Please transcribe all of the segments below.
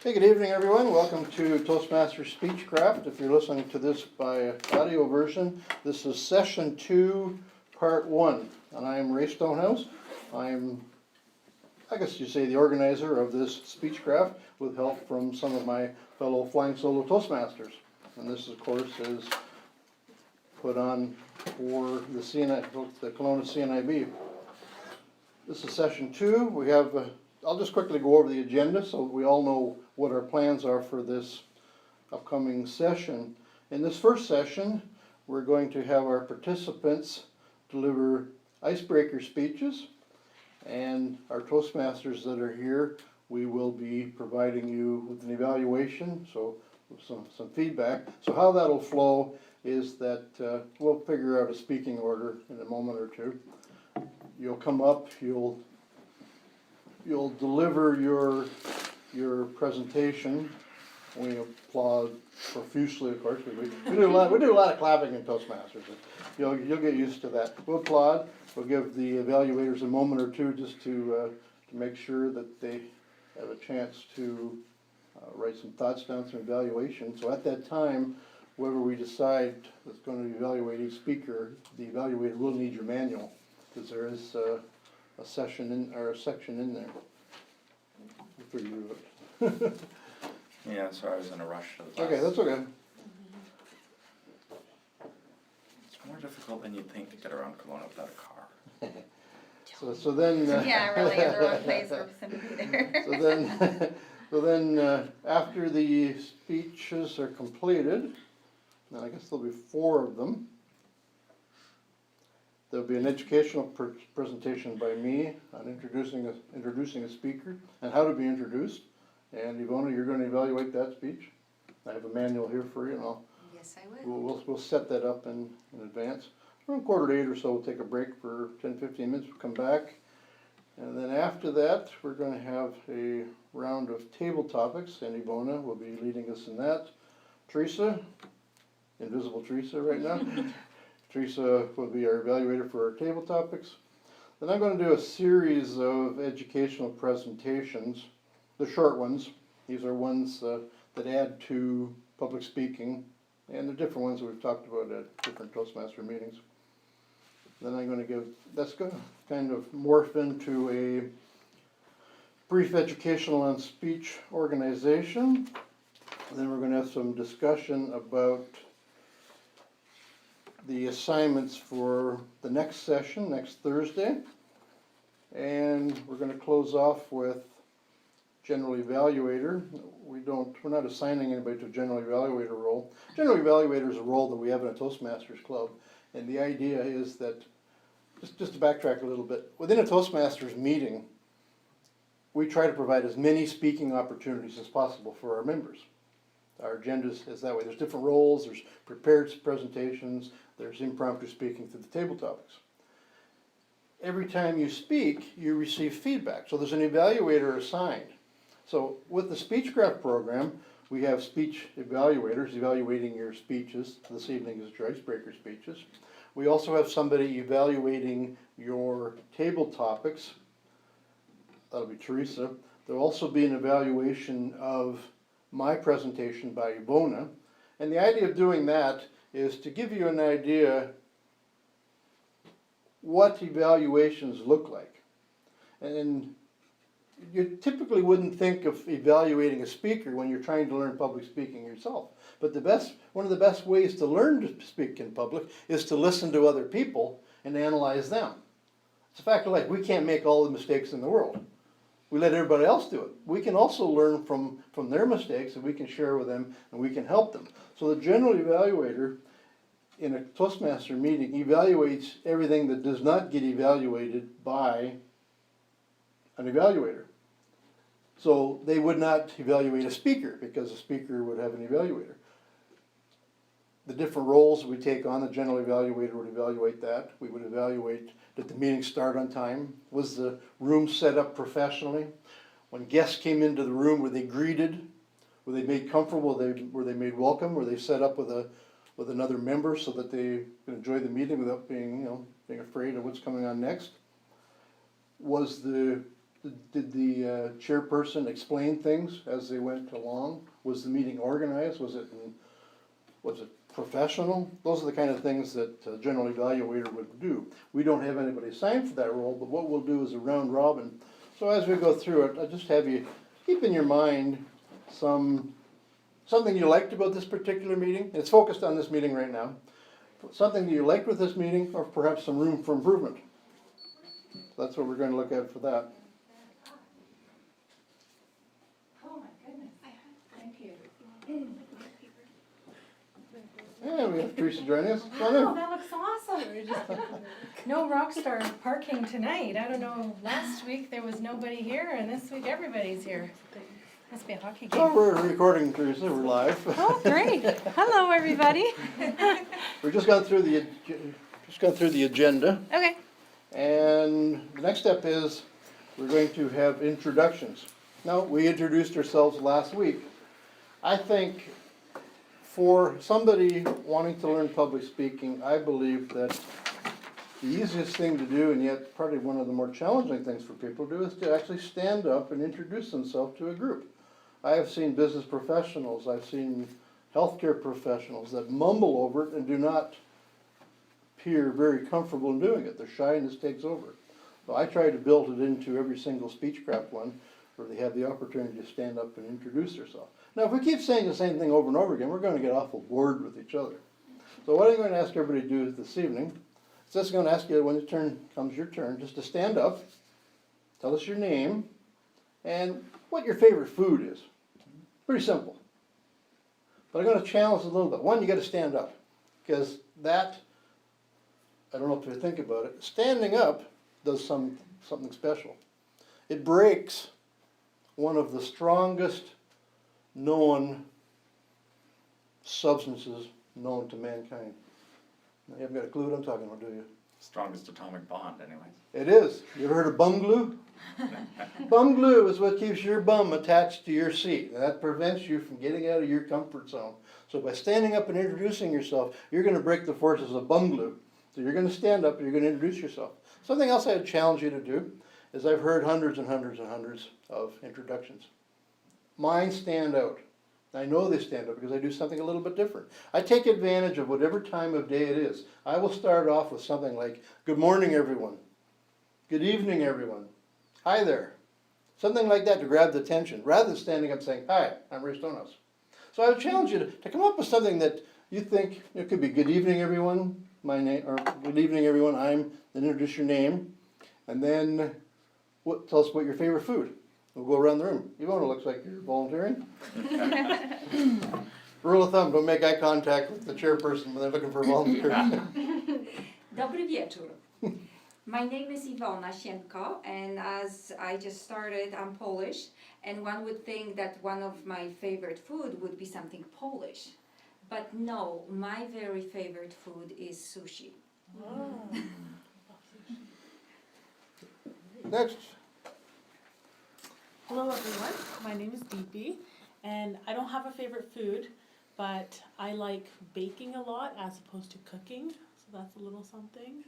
Hey, good evening, everyone. Welcome to Toastmasters Speechcraft. If you're listening to this by audio version, this is session 2, part 1. And I am Ray Stonehouse. I guess you say, the organizer of this Speechcraft with help from some of my fellow Flying Solo Toastmasters. And this, of course, is put on for the Kelowna CNIB. This is session 2. We have I'll just quickly go over the agenda so we all know what our plans are for this upcoming session. In this first session, we're going to have our participants deliver icebreaker speeches, and our Toastmasters that are here, we will be providing you with an evaluation, so some feedback. So how that'll flow is that we'll figure out a speaking order in a moment or two. You'll come up, you'll deliver your presentation. We applaud profusely, of course. We do a lot of clapping in Toastmasters. You'll get used to that. We'll applaud. We'll give the evaluators a moment or two just to make sure that they have a chance to write some thoughts down, some evaluation. So at that time, whoever we decide is going to evaluate each speaker, the evaluator will need your manual, because there is a section in there. We'll figure it out. Yeah, so I was in a rush to the Okay, that's okay. It's more difficult than you'd think to get around Kelowna without a car. So then. Yeah, really, in the wrong place for sympathy there. So then, after the speeches are completed, and I guess there'll be 4 of them. There'll be an educational presentation by me on introducing a speaker and how to be introduced. And Ivona, you're going to evaluate that speech. I have a manual here for you, and Yes, I would. we'll set that up in advance. Around 7:45 or so, we'll take a break for 10-15 minutes. We'll come back, and then after that, we're going to have a round of table topics, and Ivona will be leading us in that. Teresa, invisible Teresa right now. Teresa will be our evaluator for our table topics. Then I'm going to do a series of educational presentations, the short ones. These are ones that add to public speaking, and the different ones that we've talked about at different Toastmaster meetings. Then I'm going to that's going to kind of morph into a brief educational on speech organization. Then we're going to have some discussion about the assignments for the next session, next Thursday. And we're going to close off with general evaluator. We're not assigning anybody to a general evaluator role. General evaluator is a role that we have in a Toastmasters club. And the idea is that, just to backtrack a little bit, within a Toastmasters meeting, we try to provide as many speaking opportunities as possible for our members. Our agenda is that way. There's different roles, there's prepared presentations, there's impromptu speaking through the table topics. Every time you speak, you receive feedback. So there's an evaluator assigned. So with the Speechcraft program, we have speech evaluators evaluating your speeches. This evening is your icebreaker speeches. We also have somebody evaluating your table topics. That'll be Teresa. There'll also be an evaluation of my presentation by Ivona. And the idea of doing that is to give you an idea what evaluations look like. And you typically wouldn't think of evaluating a speaker when you're trying to learn public speaking yourself. But one of the best ways to learn to speak in public is to listen to other people and analyze them. It's a fact of life. We can't make all the mistakes in the world. We let everybody else do it. We can also learn from their mistakes, and we can share with them, and we can help them. So the general evaluator in a Toastmaster meeting evaluates everything that does not get evaluated by an evaluator. So they would not evaluate a speaker, because a speaker would have an evaluator. The different roles we take on, the general evaluator would evaluate that. We would evaluate, did the meeting start on time? Was the room set up professionally? When guests came into the room, were they greeted? Were they made comfortable? Were they made welcome? Were they set up with another member so that they could enjoy the meeting without being afraid of what's coming on next? Was the Did the chairperson explain things as they went along? Was the meeting organized? Was it professional? Those are the kind of things that a general evaluator would do. We don't have anybody assigned for that role, but what we'll do is a round robin. So as we go through it, I just have you keep in your mind something you liked about this particular meeting. It's focused on this meeting right now. Something that you liked with this meeting, or perhaps some room for improvement. That's what we're going to look at for that. Oh my goodness, thank you. Yeah, we have Teresa joining us. Come on Wow, in. that looks awesome. No rockstar parking tonight. I don't know, last week there was nobody here and this week everybody's here. Must be a hockey So game. we're recording, Teresa. We're live. Oh, great. Hello, everybody. We're just gone through the agenda, Okay. and the next step is we're going to have introductions. Now, we introduced ourselves last week. I think for somebody wanting to learn public speaking, I believe that the easiest thing to do, and yet probably one of the more challenging things for people to do, is to actually stand up and introduce themselves to a group. I have seen business professionals, I've seen healthcare professionals that mumble over it and do not appear very comfortable in doing it. Their shyness takes over. So I try to build it into every single Speechcraft one where they have the opportunity to stand up and introduce themselves. Now, if we keep saying the same thing over and over again, we're going to get awful bored with each other. So what I'm going to ask everybody to do this evening is just going to ask you when comes your turn, just to stand up, tell us your name, and what your favorite food is. Pretty simple. But I'm going to challenge it a little bit. One, you got to stand up, because that, I don't know if you think about it, standing up does something special. It breaks one of the strongest known substances known to mankind. You haven't got a clue what I'm talking about, do you? Strongest atomic bond, anyways. It is. You ever heard of bum glue? Bum glue is what keeps your bum attached to your seat. And that prevents you from getting out of your comfort zone. So by standing up and introducing yourself, you're going to break the forces of bum glue. So you're going to stand up and you're going to introduce yourself. Something else I would challenge you to do is I've heard hundreds and hundreds and hundreds of introductions. Mine stand out. I know they stand out because I do something a little bit different. I take advantage of whatever time of day it is. I will start off with something like, good morning everyone. Good evening everyone. Hi there. Something like that to grab the attention, rather than standing up saying, hi, I'm Ray Stonehouse. So I would challenge you to come up with something that you think, it could be good evening everyone, my name, or good evening everyone, then introduce your name, and then tell us what your favorite food. We'll go around the room. Ivona looks like you're volunteering. Rule of thumb, don't make eye contact with the chairperson when they're looking for a volunteer. Dobry wieczór. My name is Iwona Sienko, and as I just started, I'm Polish, and one would think that one of my favorite food would be something Polish. But no, my very favorite food is sushi. Next. Hello everyone, my name is Deepy, and I don't have a favorite food, but I like baking a lot as opposed to cooking, so that's a little something.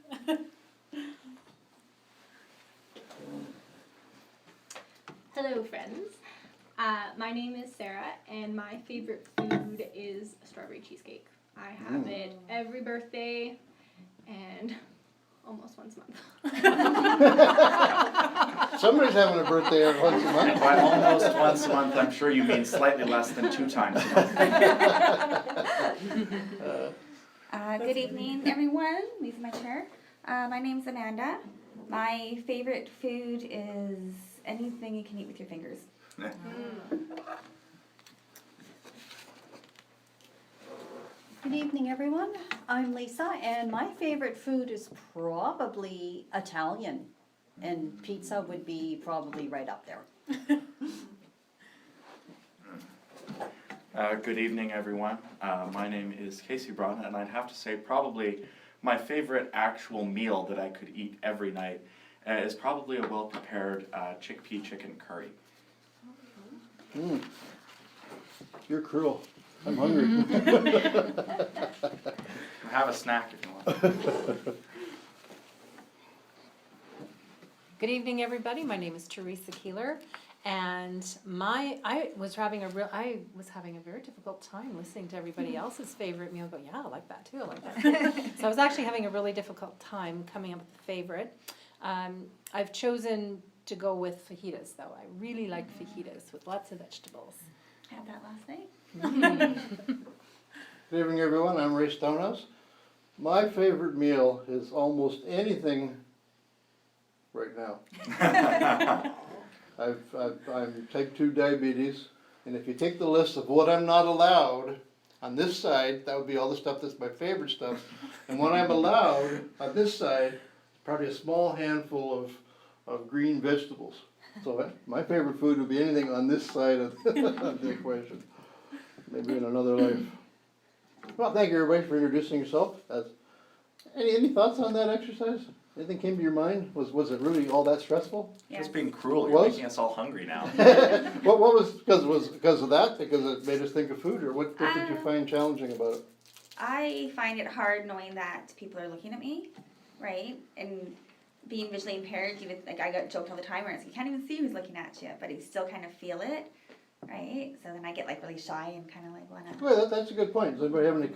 Hello friends, my name is Sarah and my favorite food is strawberry cheesecake. I have it every birthday and almost once a month. Somebody's having a birthday once a month. By almost once a month, I'm sure you mean slightly less than 2 times a month. Good evening, everyone. Lisa, my chair. My name's Amanda. My favorite food is anything you can eat with your fingers. Good evening, everyone. I'm Lisa, and my favorite food is probably Italian, and pizza would be probably right up there. Good evening, everyone. My name is Casey Braun, and I'd have to say probably my favorite actual meal that I could eat every night is probably a well-prepared chickpea chicken curry. You're cruel. I'm hungry. Have a snack if you want. Good evening, everybody. My name is Teresa Keeler, and I was having a very difficult time listening to everybody else's favorite meal. Go, yeah, I like that too. I like that. So I was actually having a really difficult time coming up with a favorite. I've chosen to go with fajitas, though. I really like fajitas with lots of vegetables. Had that last night. Good evening, everyone. I'm Ray Stonehouse. My favorite meal is almost anything right now. I'm type 2 diabetes, and if you take the list of what I'm not allowed on this side, that would be all the stuff that's my favorite stuff. And what I'm allowed on this side, probably a small handful of green vegetables. So my favorite food would be anything on this side of the equation. Maybe in another life. Well, thank you everybody for introducing yourself. Any thoughts on that exercise? Anything came to your mind? Was it really all that stressful? Just being cruel, It you're was? making us all hungry now. What was because of that? Because it made us think of food, or what did you find challenging about it? I find it hard knowing that people are looking at me, right? And being visually impaired, you would, like, I got joked all the time where it's, you can't even see who's looking at you, but you still kind of feel it, right? So then I get like really shy and kind of like wanna. Well, that's a good point. Does anybody have any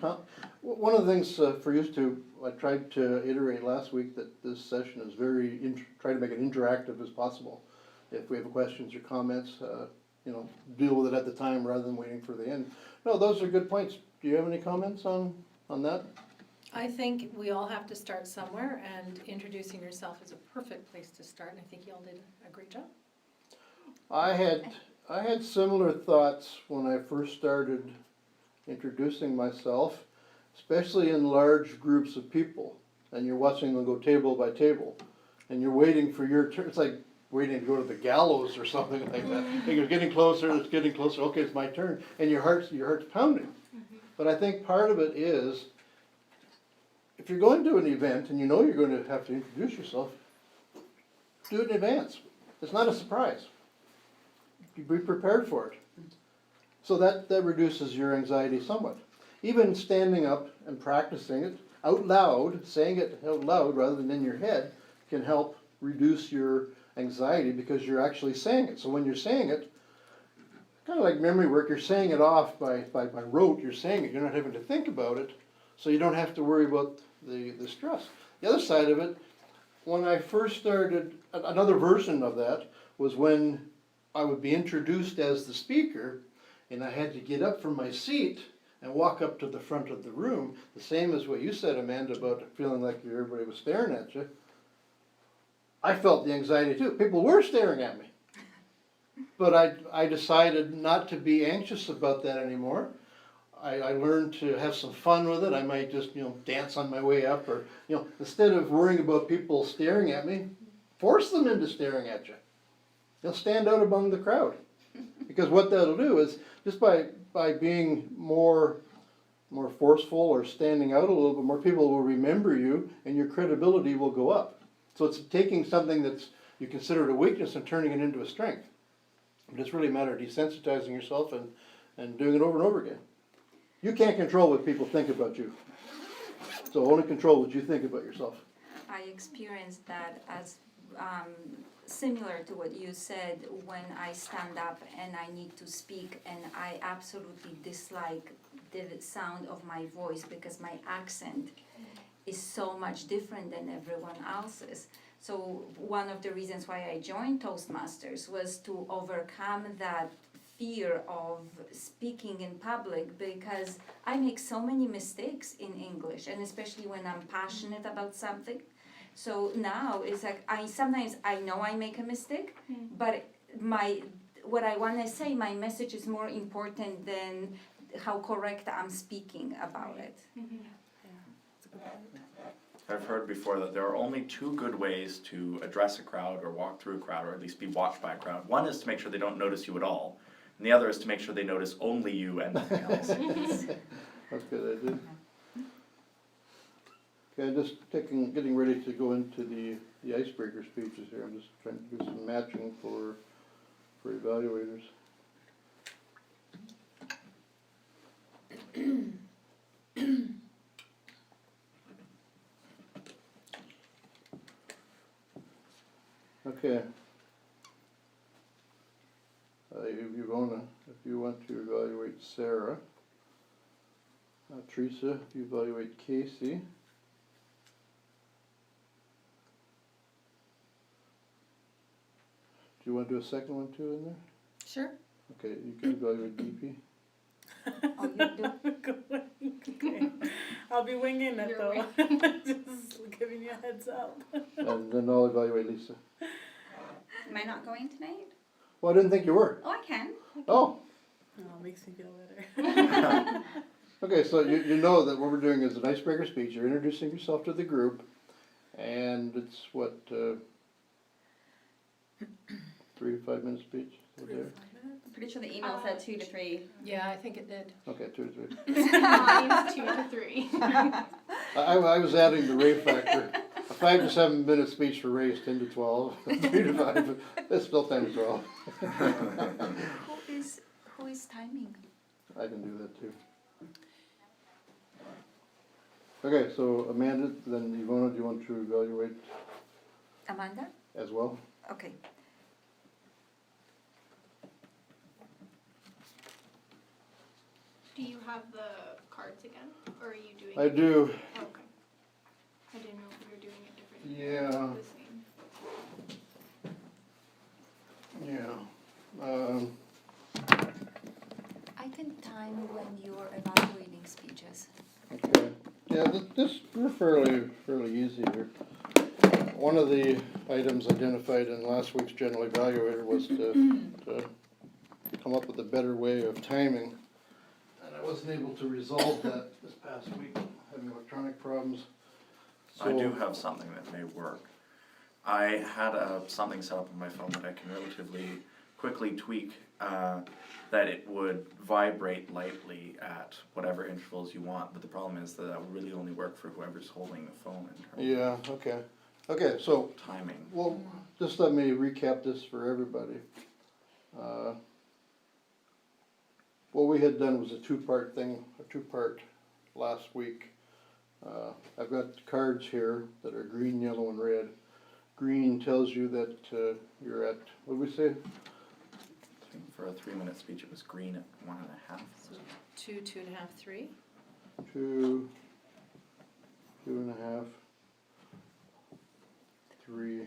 one of the things for you two, I tried to iterate last week that this session is try to make it interactive as possible. If we have questions or comments, deal with it at the time rather than waiting for the end. No, those are good points. Do you have any comments on that? I think we all have to start somewhere, and introducing yourself is a perfect place to start, and I think you all did a great job. I had similar thoughts when I first started introducing myself, especially in large groups of people, and you're watching them go table by table, and you're waiting for your turn. It's like waiting to go to the gallows or something like that. And you're getting closer, it's getting closer, okay, it's my turn, and your heart's pounding. But I think part of it is, if you're going to an event and you know you're going to have to introduce yourself, do it in advance. It's not a surprise. You be prepared for it. So that reduces your anxiety somewhat. Even standing up and practicing it out loud, saying it out loud rather than in your head, can help reduce your anxiety because you're actually saying it. So when you're saying it, kind of like memory work, you're saying it off by rote, you're saying it, you're not having to think about it, so you don't have to worry about the stress. The other side of it, when I first started, another version of that was when I would be introduced as the speaker, and I had to get up from my seat and walk up to the front of the room, the same as what you said, Amanda, about feeling like everybody was staring at you. I felt the anxiety too. People were staring at me. But I decided not to be anxious about that anymore. I learned to have some fun with it. I might just, dance on my way up, or, instead of worrying about people staring at me, force them into staring at you. They'll stand out among the crowd. Because what that'll do is, just by being more forceful or standing out a little bit more, people will remember you and your credibility will go up. So it's taking something that's you consider a weakness and turning it into a strength. But it's really a matter of desensitizing yourself and doing it over and over again. You can't control what people think about you. So only control what you think about yourself. I experienced that as similar to what you said when I stand up and I need to speak, and I absolutely dislike the sound of my voice because my accent is so much different than everyone else's. So one of the reasons why I joined Toastmasters was to overcome that fear of speaking in public, because I make so many mistakes in English, and especially when I'm passionate about something. So now it's like sometimes I know I make a mistake, but what I want to say, my message is more important than how correct I'm speaking about it. I've heard before that there are only two good ways to address a crowd or walk through a crowd, or at least be watched by a crowd. One is to make sure they don't notice you at all, and the other is to make sure they notice only you and nothing else. That's a good idea. Okay, I'm just getting ready to go into the icebreaker speeches here. I'm just trying to do some matching for evaluators. Okay. Yvonne, if you want to evaluate Sarah. Teresa, if you evaluate Casey. Do you want to do a second one too in there? Sure. Okay, you can evaluate DP. Oh, you do? Okay. I'll be winging it You're though. Just giving you a heads up. And then I'll evaluate Lisa. Am I not going tonight? Well, I didn't think you were. Oh, I can. Oh, Oh, makes me feel better. okay, so you know that what we're doing is an icebreaker speech. You're introducing yourself to the group. And it's what, 3 to 5 minute speech? Is there? I'm pretty sure the email said 2 to 3. Yeah, I think it did. Okay, 2 to 3. Mine's 2 to 3. I was adding the Ray factor. A 5 to 7 minute speech for Ray is 10 to 12. 3 to 5, it's still 10 to 12. Who is timing? I can do that too. Okay, so Amanda, then Ivona, do you want to evaluate Amanda? as well? Okay. Do you have the cards again? Or are you doing I it? do, Oh, okay. I didn't know if we were doing it differently. Yeah. The same. yeah. I can time when you're evaluating speeches. Okay, yeah, this, we're fairly easy here. One of the items identified in last week's general evaluator was to come up with a better way of timing. And I wasn't able to resolve that this past week, having electronic problems. I do have something that may work. I had something set up on my phone that I can relatively quickly tweak, that it would vibrate lightly at whatever intervals you want, but the problem is that would really only work for whoever's holding the phone in terms Yeah, okay. Okay, so, of timing. well, just let me recap this for everybody. What we had done was a two-part last week. I've got cards here that are green, yellow, and red. Green tells you that you're at, what did we say? I think for a 3-minute speech it was green at 1.5. So 2, 2.5, 3. 2, 2.5, 3.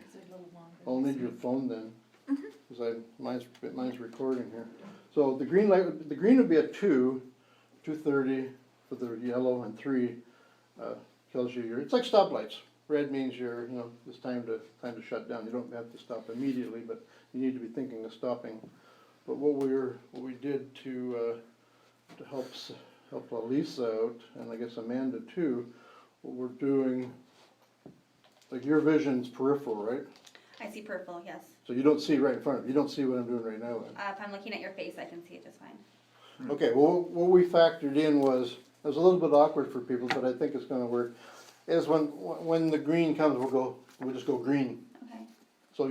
I'll need your phone then, because mine's recording here. So the green would be at 2, 2:30 for the yellow, and 3 tells you it's like stoplights. Red means it's time to shut down. You don't have to stop immediately, but you need to be thinking of stopping. But what we did to help Lisa out, and I guess Amanda too, what we're doing, like your vision's peripheral, right? I see purple, yes. So you don't see right in front of you. You don't see what I'm doing right now. If I'm looking at your face, I can see it just fine. Okay, well, what we factored in was, it was a little bit awkward for people, but I think it's gonna work, is when the green comes, we'll just go green. Okay. So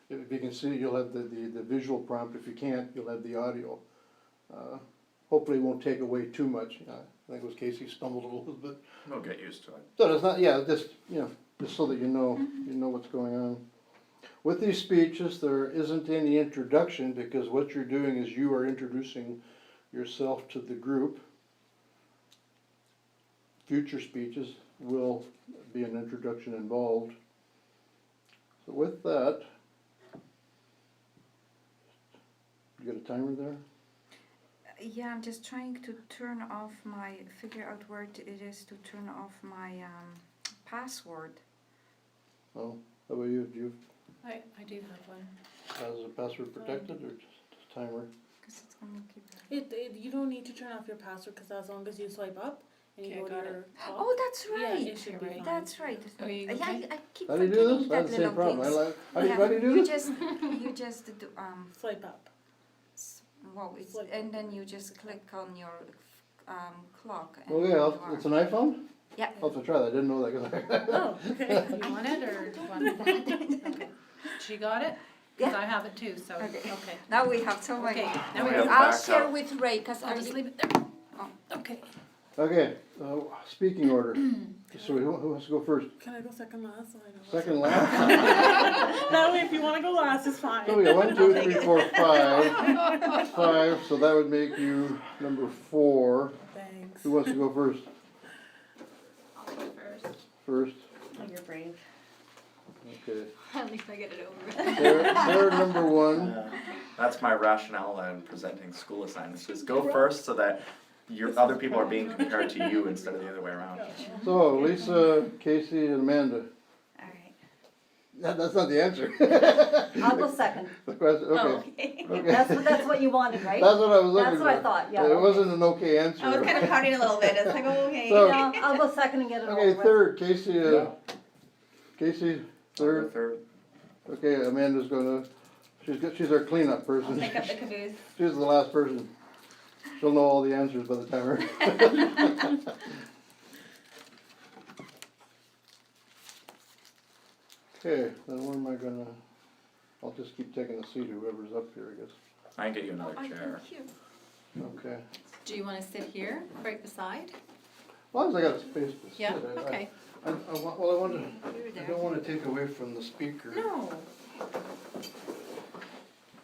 if you can see, you'll have the visual prompt. If you can't, you'll have the audio. Hopefully it won't take away too much. I think it was Casey stumbled a little bit. We'll get used to it. So it's not, just so that you know what's going on. With these speeches, there isn't any introduction, because what you're doing is you are introducing yourself to the group. Future speeches will be an introduction involved. So with that, you got a timer there? Yeah, I'm just trying to figure out where it is to turn off my password. Oh, how about you? Do you I do have one. have the password protected or just timer? Because it's going to keep... You don't need to turn off your password, because as long as you swipe up and you Okay, go to got your it. clock, Oh, that's yeah, right. it should be fine. That's right. Oh, you Yeah, okay? I keep How do you do forgetting this? I have that the same little problem. things. How do you do this? You just do, Swipe up. it's, and then you just click on your clock. And Okay, you are- it's an iPhone? Yeah. I'll have to try that. I didn't know that. Oh, okay. You want it or do you want it? Okay. She got it? Because I have it too, so, Okay. okay. Now we have so many. Okay, now We we have I'll backup. share with Ray, because I'll just leave it there. Oh. Okay. Okay, speaking order. So who wants to go first? Can I go second last? So I know. Second last? That way if you class is fine. So we got 1, 2, 3, 4, 5. 5, so that would make you number 4. Thanks. Who wants to go first? I'll go first. First, Oh, you're brave. okay. At least I get it over with. Sarah, number 1. That's my rationale in presenting school assignments, just go first so that your other people are being compared to you instead of the other way around. So Lisa, Casey, and Amanda. Alright. That's not the answer. I'll go second. The question, Oh, okay. okay. Okay. That's what you wanted, right? That's what I was looking for. That's what I thought, yeah. It wasn't an okay answer. I was kind of pouting a little bit. It's like, oh, okay. So- Yeah, I'll go second and get it over Okay, with. third, Casey, Casey, third. Third. Okay, Amanda's gonna, she's our cleanup I'll person. pick up the caboose. She's the last person. She'll know all the answers by the time her. Okay, then where am I gonna, I'll just keep taking the seat, whoever's up here, I guess. I can get you another chair. Okay. Do you wanna sit here, right beside? As long as I got a space to sit. Yeah, I- okay. I don't wanna take away from the speaker. No.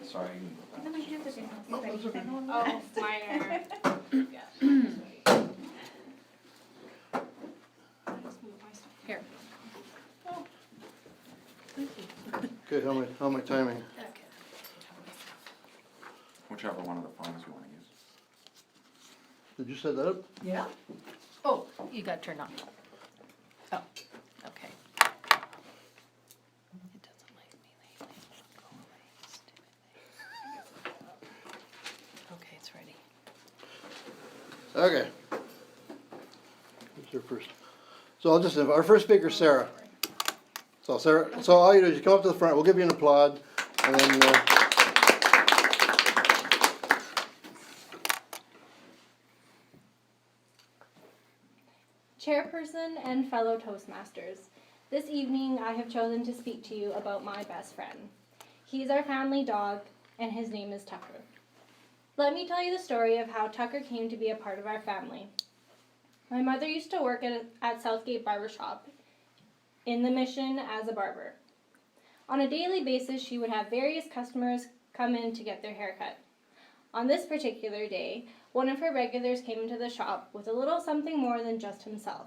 Sorry. And then my hands are getting all that's sweaty. okay. Oh, mine are. Yeah. Just move my stuff. Here. Okay, how am I timing? Whichever one of the phones you wanna use. Did you set that up? Yeah. Oh, you got turned on. Oh, okay. It doesn't like me lately. Go away, stupid thing. Okay, it's ready. Okay. Who's your first? So I'll just, our first speaker is Sarah. So Sarah, so all you do is you come up to the front, we'll give you an applaud, and then, Chairperson and fellow Toastmasters, this evening I have chosen to speak to you about my best friend. He's our family dog, and his name is Tucker. Let me tell you the story of how Tucker came to be a part of our family. My mother used to work at Southgate Barbershop in the Mission as a barber. On a daily basis, she would have various customers come in to get their hair cut. On this particular day, one of her regulars came into the shop with a little something more than just himself.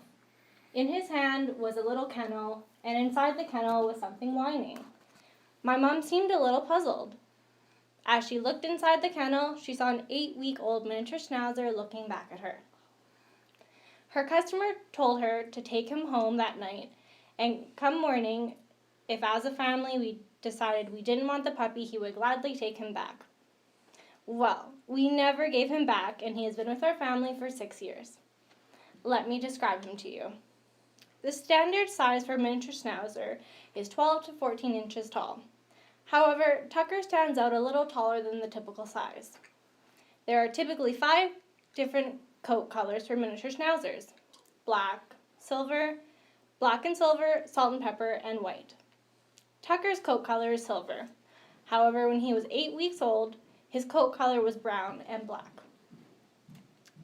In his hand was a little kennel, and inside the kennel was something whining. My mom seemed a little puzzled. As she looked inside the kennel, she saw an 8-week-old miniature schnauzer looking back at her. Her customer told her to take him home that night, and come morning, if as a family we decided we didn't want the puppy, he would gladly take him back. Well, we never gave him back, and he has been with our family for 6 years. Let me describe him to you. The standard size for a miniature schnauzer is 12 to 14 inches tall. However, Tucker stands out a little taller than the typical size. There are typically 5 different coat colors for miniature schnauzers: black, silver, black and silver, salt and pepper, and white. Tucker's coat color is silver. However, when he was 8 weeks old, his coat color was brown and black.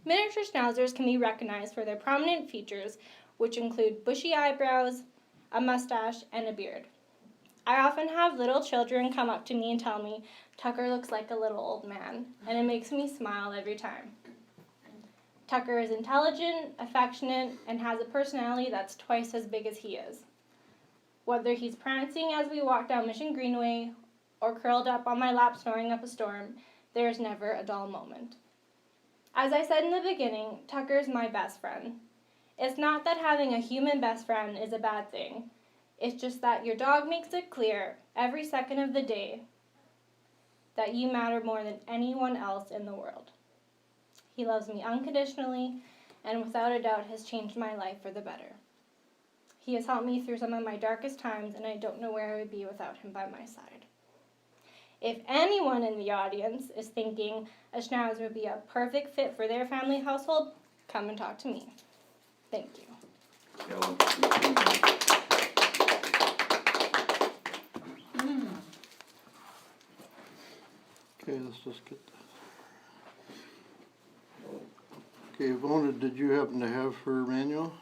Miniature schnauzers can be recognized for their prominent features, which include bushy eyebrows, a mustache, and a beard. I often have little children come up to me and tell me, "Tucker looks like a little old man," and it makes me smile every time. Tucker is intelligent, affectionate, and has a personality that's twice as big as he is. Whether he's prancing as we walk down Mission Greenway or curled up on my lap snoring up a storm, there is never a dull moment. As I said in the beginning, Tucker is my best friend. It's not that having a human best friend is a bad thing. It's just that your dog makes it clear every second of the day that you matter more than anyone else in the world. He loves me unconditionally and without a doubt has changed my life for the better. He has helped me through some of my darkest times, and I don't know where I would be without him by my side. If anyone in the audience is thinking a schnauzer would be a perfect fit for their family household, come and talk to me. Thank you. Yo. Okay, let's just get this. Okay, Vona, did you happen to have her manual?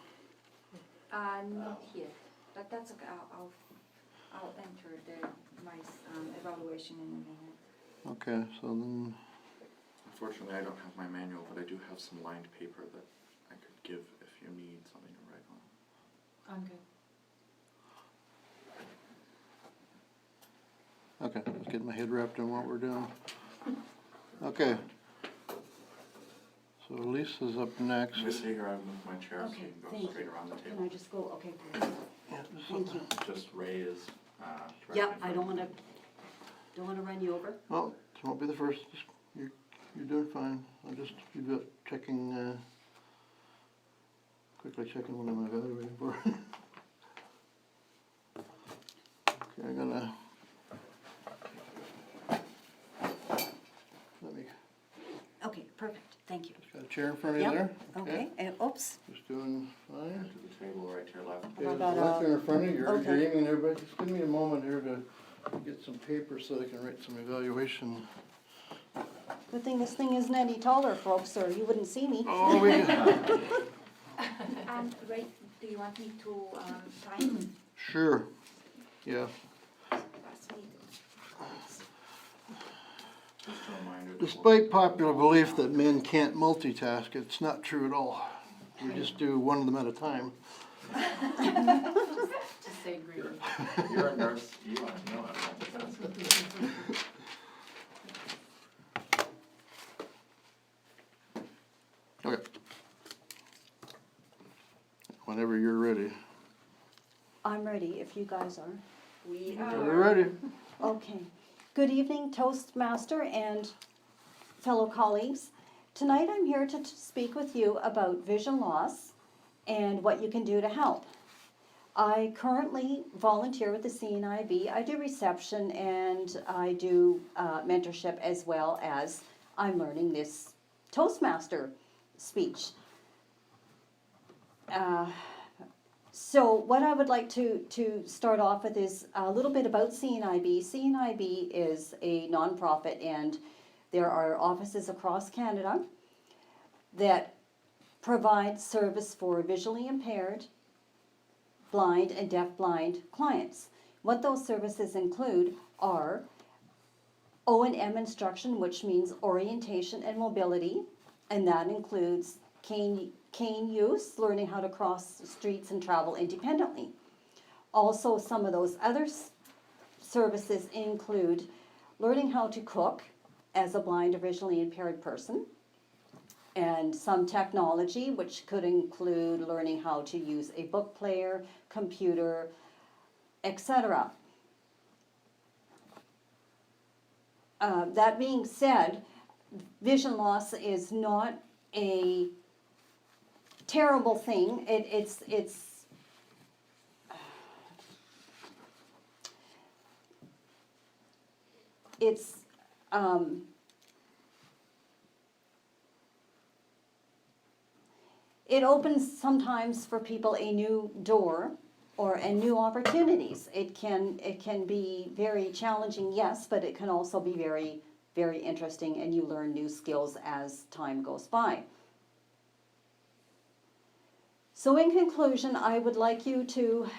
Not yet, but that's okay. I'll enter my evaluation in a minute. Okay, so then, Unfortunately, I don't have my manual, but I do have some lined paper that I could give if you need something to write on. I'm good. okay, let's get my head wrapped in what we're doing. Okay. So Lisa's up next. You see here, I've moved my chair so Okay, you can thank go straight around the Can I table. just go, okay, great. Yeah, just Thank you. Just Ray is, directly Yep, in I front don't of wanna, don't wanna run you over. Well, you won't be the first, just, you're doing fine, I'm just, you've got checking, quickly checking what I'm evaluating for. Okay, I'm gonna, let me, Okay, perfect, thank you. got a chair in front of you Yep, there? Okay, and, oops, Just doing fine. To the table right to your left. Okay, I there's got a lectern in front of you, you're okay. aiming there, but just give me a moment here to get some paper so I can write some evaluation. good thing this thing isn't any taller, folks, or you wouldn't see me. Oh, we got, Ray, do you want me to sign? sure, yeah. Pass me Just a reminder. that Despite popular belief that men can't multitask, it's not true at all. We just do one of them at a time. Just say green. You're a nurse, you ought to know how to multitask. Okay. Whenever you're ready. I'm ready, if you guys are. We We're ready. Okay. Good evening, Toastmaster and fellow colleagues. Tonight I'm here to speak with you about vision loss and what you can do to help. I currently volunteer with the CNIB. I do reception and I do mentorship, as well as I'm learning this Toastmaster speech. So what I would like to start off with is a little bit about CNIB. CNIB is a nonprofit, and there are offices across Canada that provide service for visually impaired, blind, and deaf-blind clients. What those services include are O&M instruction, which means orientation and mobility, and that includes cane use, learning how to cross streets and travel independently. Also, some of those other services include learning how to cook as a blind or visually impaired person, and some technology, which could include learning how to use a book player, computer, etc. That being said, vision loss is not a terrible thing. It opens sometimes for people a new door and new opportunities. It can be very challenging, yes, but it can also be very, very interesting, and you learn new skills as time goes by. So in conclusion, I would like you to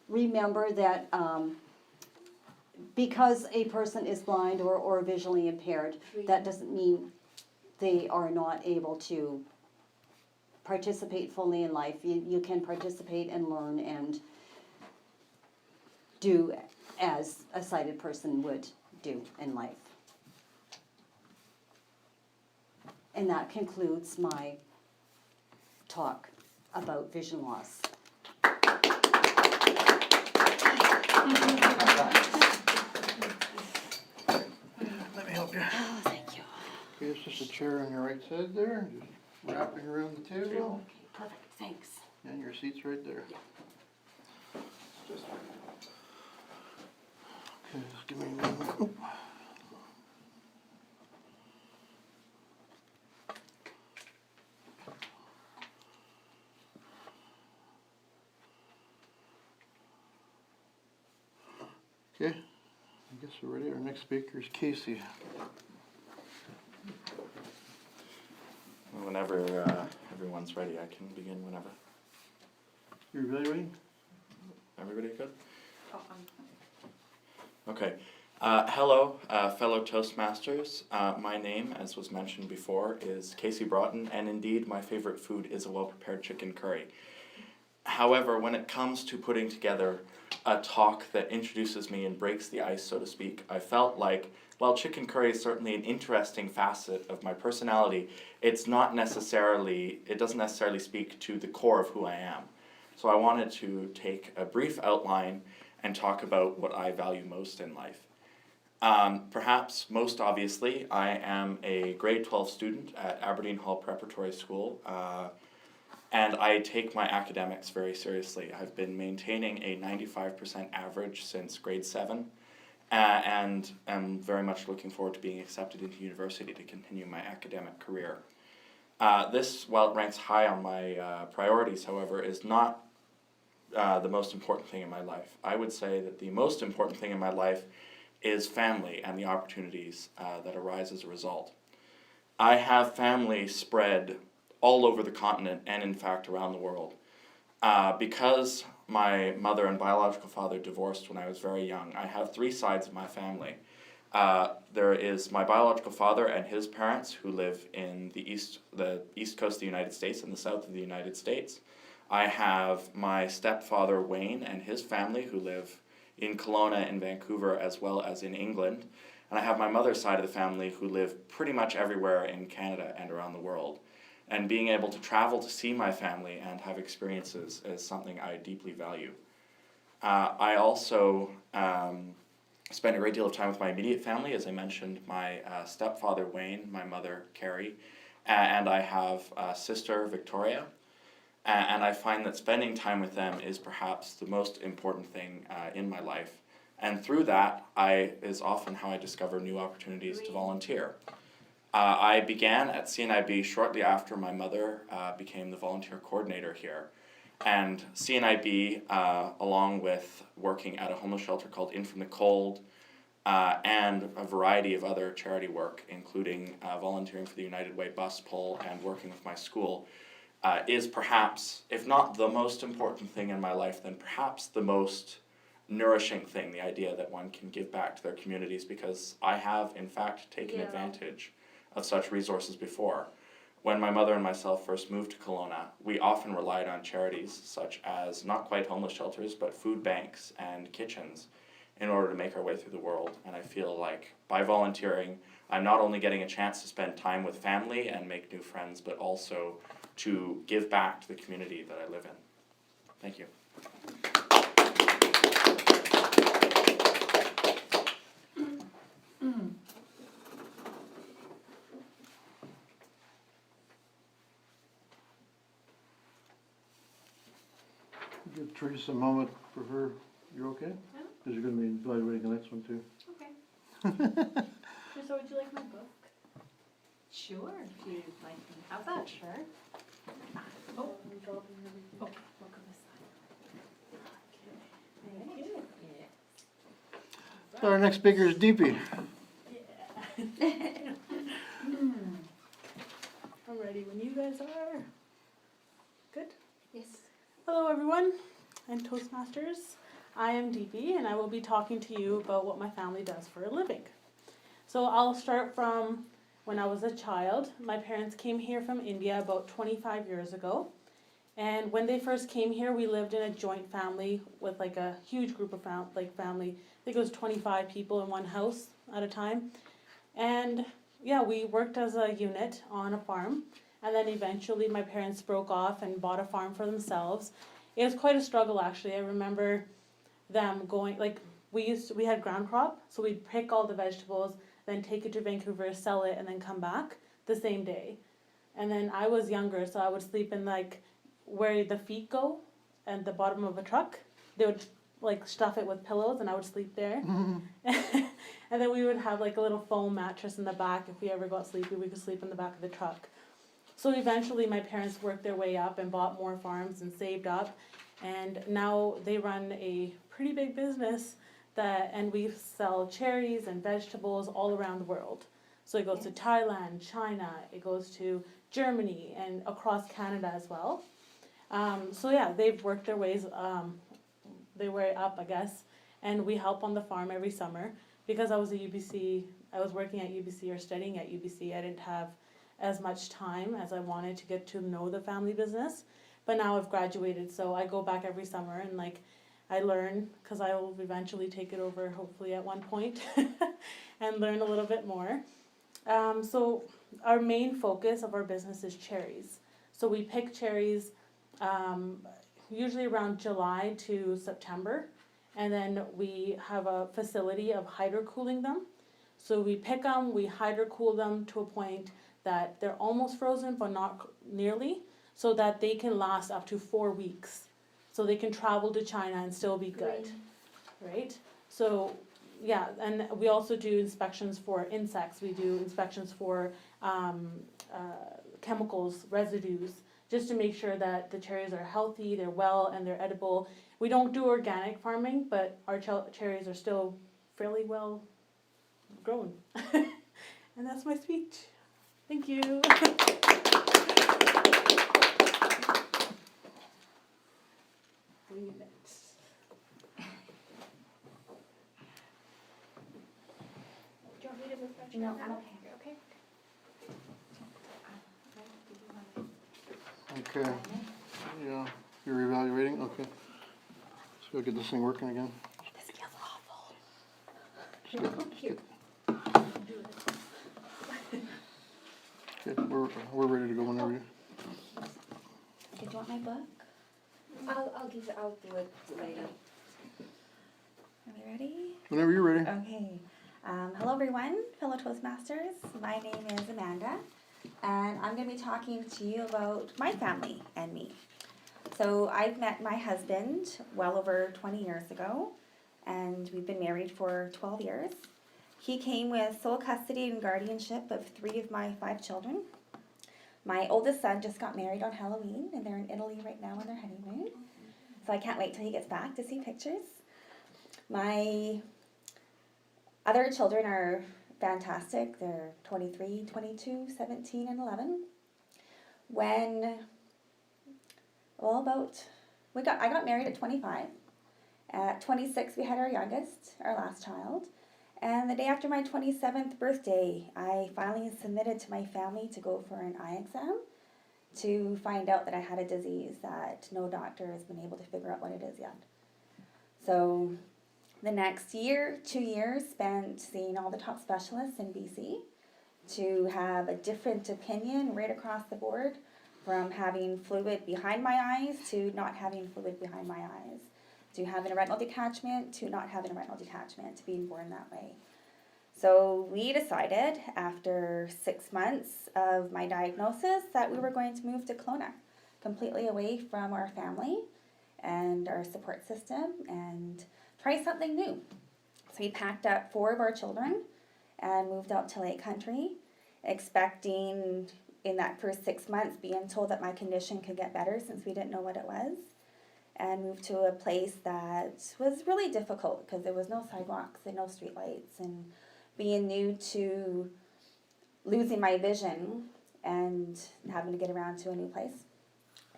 remember that because a person is blind or visually impaired, that doesn't mean they are not able to participate fully in life. You can participate and learn and do as a sighted person would do in life. And that concludes my talk about vision loss. Let me help you. Oh, thank you. Okay, it's just a chair on your right side there, just wrapping around the table, Okay, perfect, thanks. and your seat's right there. Just Okay, just give me a moment. Okay, I guess we're ready. Our next speaker is Casey. Whenever everyone's ready, I can begin whenever. You're evaluating? Everybody good? Oh, Okay. Hello, fellow Toastmasters. My name, as was mentioned before, is Casey Broughton, and indeed my favorite food is a well-prepared chicken curry. However, when it comes to putting together a talk that introduces me and breaks the ice, so to speak, I felt like, while chicken curry is certainly an interesting facet of my personality, it doesn't necessarily speak to the core of who I am. So I wanted to take a brief outline and talk about what I value most in life. Perhaps most obviously, I am a grade 12 student at Aberdeen Hall Preparatory School, and I take my academics very seriously. I've been maintaining a 95% average since grade 7, and am very much looking forward to being accepted into university to continue my academic career. This, while it ranks high on my priorities, however, is not the most important thing in my life. I would say that the most important thing in my life is family and the opportunities that arise as a result. I have family spread all over the continent and in fact around the world. Because my mother and biological father divorced when I was very young, I have 3 sides of my family. There is my biological father and his parents who live in the east coast of the United States and the south of the United States. I have my stepfather Wayne and his family who live in Kelowna and Vancouver as well as in England. And I have my mother's side of the family who live pretty much everywhere in Canada and around the world. And being able to travel to see my family and have experiences is something I deeply value. I also spend a great deal of time with my immediate family, as I mentioned, my stepfather Wayne, my mother Carrie, and I have a sister Victoria. And I find that spending time with them is perhaps the most important thing in my life. And through that, is often how I discover new opportunities to volunteer. I began at CNIB shortly after my mother became the volunteer coordinator here. And CNIB, along with working at a homeless shelter called In From the Cold, and a variety of other charity work, including volunteering for the United Way bus pull and working with my school, is perhaps, if not the most important thing in my life, then perhaps the most nourishing thing, the idea that one can give back to their communities, because I have, in fact, taken advantage of such resources before. When my mother and myself first moved to Kelowna, we often relied on charities such as not quite homeless shelters, but food banks and kitchens in order to make our way through the world. And I feel like by volunteering, I'm not only getting a chance to spend time with family and make new friends, but also to give back to the community that I live in. Thank you. Give Teresa a moment for her. You're okay? Yeah. Because you're going to be evaluating the next one too. Okay. So would you like my book? Sure, if you'd like me to have that, sure. Oh, book on this side. Thank you. So our next speaker is Deepy. I'm ready when you guys are. Good? Yes. Hello everyone, I'm Toastmasters. I am DP and I will be talking to you about what my family does for a living. So I'll start from when I was a child. My parents came here from India about 25 years ago. And when they first came here, we lived in a joint family with like a huge group of family. I think it was 25 people in one house at a time. And yeah, we worked as a unit on a farm. And then eventually my parents broke off and bought a farm for themselves. It was quite a struggle actually. I remember them going, like we had ground crop, so we'd pick all the vegetables, then take it to Vancouver, sell it, and then come back the same day. And then I was younger, so I would sleep in like where the feet go at the bottom of a truck. They would like stuff it with pillows and I would sleep there. And then we would have like a little foam mattress in the back. If we ever got sleepy, we could sleep in the back of the truck. So eventually my parents worked their way up and bought more farms and saved up. And now they run a pretty big business and we sell cherries and vegetables all around the world. So it goes to Thailand, China, it goes to Germany and across Canada as well. So yeah, they've worked their way up, I guess. And we help on the farm every summer. because I was I was working at UBC or studying at UBC, I didn't have as much time as I wanted to get to know the family business. But now I've graduated, so I go back every summer and like I learn, because I will eventually take it over hopefully at one point and learn a little bit more. So our main focus of our business is cherries. So we pick cherries usually around July to September, and then we have a facility of hydro-cooling them. So we pick them, we hydro-cool them to a point that they're almost frozen but not nearly, so that they can last up to 4 weeks. So they can travel to China and still be good, right? So yeah, and we also do inspections for insects. We do inspections for chemicals, residues, just to make sure that the cherries are healthy, they're well, and they're edible. We don't do organic farming, but our cherries are still fairly well grown. And that's my speech. Thank you. Do you want me to move my chair? No, now? I'm okay. You're okay? Okay, yeah, you're evaluating, okay. So we'll get this thing working again. This feels awful. Here. Okay, we're ready to go whenever you. Do you want my book? I'll do it later. Are we ready? Whenever you're ready. Okay. Hello everyone, fellow Toastmasters. My name is Amanda, and I'm going to be talking to you about my family and me. So I've met my husband well over 20 years ago, and we've been married for 12 years. He came with sole custody and guardianship of 3 of my 5 children. My oldest son just got married on Halloween, and they're in Italy right now on their honeymoon. So I can't wait till he gets back to see pictures. My other children are fantastic. They're 23, 22, 17, and 11. I got married at 25. At 26, we had our youngest, our last child. And the day after my 27th birthday, I finally submitted to my family to go for an eye exam to find out that I had a disease that no doctor has been able to figure out what it is yet. So the next 2 years spent seeing all the top specialists in BC to have a different opinion right across the board, from having fluid behind my eyes to not having fluid behind my eyes, to having a retinal detachment to not having a retinal detachment, to being born that way. So we decided after 6 months of my diagnosis that we were going to move to Kelowna, completely away from our family and our support system, and try something new. So we packed up 4 of our children and moved out to Lake Country, expecting in that first 6 months being told that my condition could get better since we didn't know what it was, and moved to a place that was really difficult because there was no sidewalks and no streetlights, and being new to losing my vision and having to get around to a new place.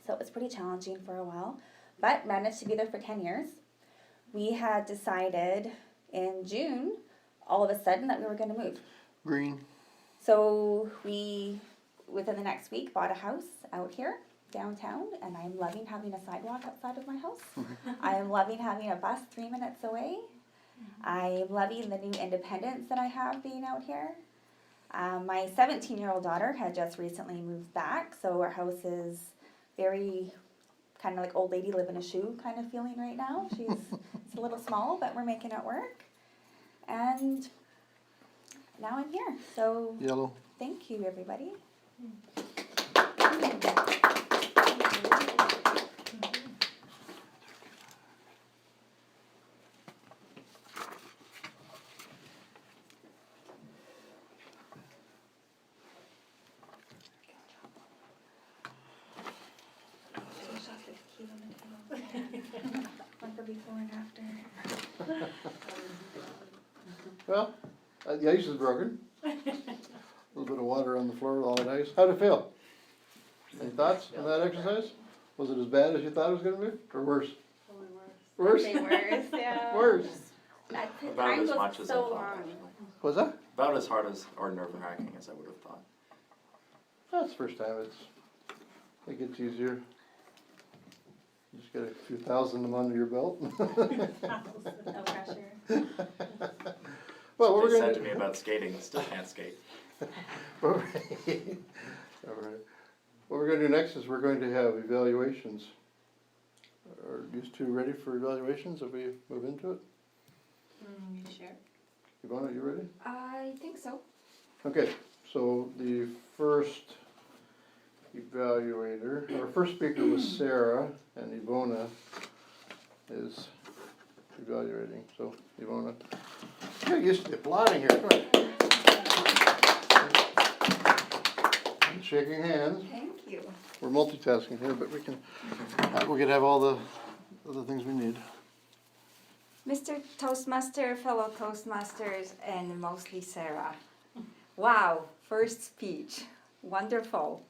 So it was pretty challenging for a while, but managed to be there for 10 years. We had decided in June, all of a sudden, that we were going to move. Green. So we, within the next week, bought a house out here, downtown, and I'm loving having a sidewalk outside of my house. I am loving having a bus 3 minutes away. I'm loving the new independence that I have being out here. My 17-year-old daughter had just recently moved back, so our house is very kind of like old lady live in a shoe kind of feeling right now. It's a little small, but we're making it work. And now I'm here. So Yellow. thank you, everybody. One for before and after. Well, the ice is broken. A little bit of water on the floor with all that ice. How'd it feel? Any thoughts on that exercise? Was it as bad as you thought it was gonna be, or worse? Worse? Say worse, yeah. Worse. That About time as goes much as I so thought. long. Actually. Was that? About as hard as or nerve-wracking as I would have thought. That's the first time. It gets easier. You just get a few thousand of them under your belt. No pressure. Well, what They we're said gonna to me about skating, still can't skate. All right. What we're gonna do next is we're going to have evaluations. Are you two ready for evaluations if we move into it? Sure. Ivana, you ready? I think so. Okay, so the first evaluator, our first speaker was Sarah, and Ivona is evaluating. So, Ivona, get used to the applauding here. Come on. Shaking hands. Thank you. We're multitasking here, but we can have all the other things we need. Mr. Toastmaster, fellow Toastmasters, and mostly Sarah. Wow, first speech. Wonderful.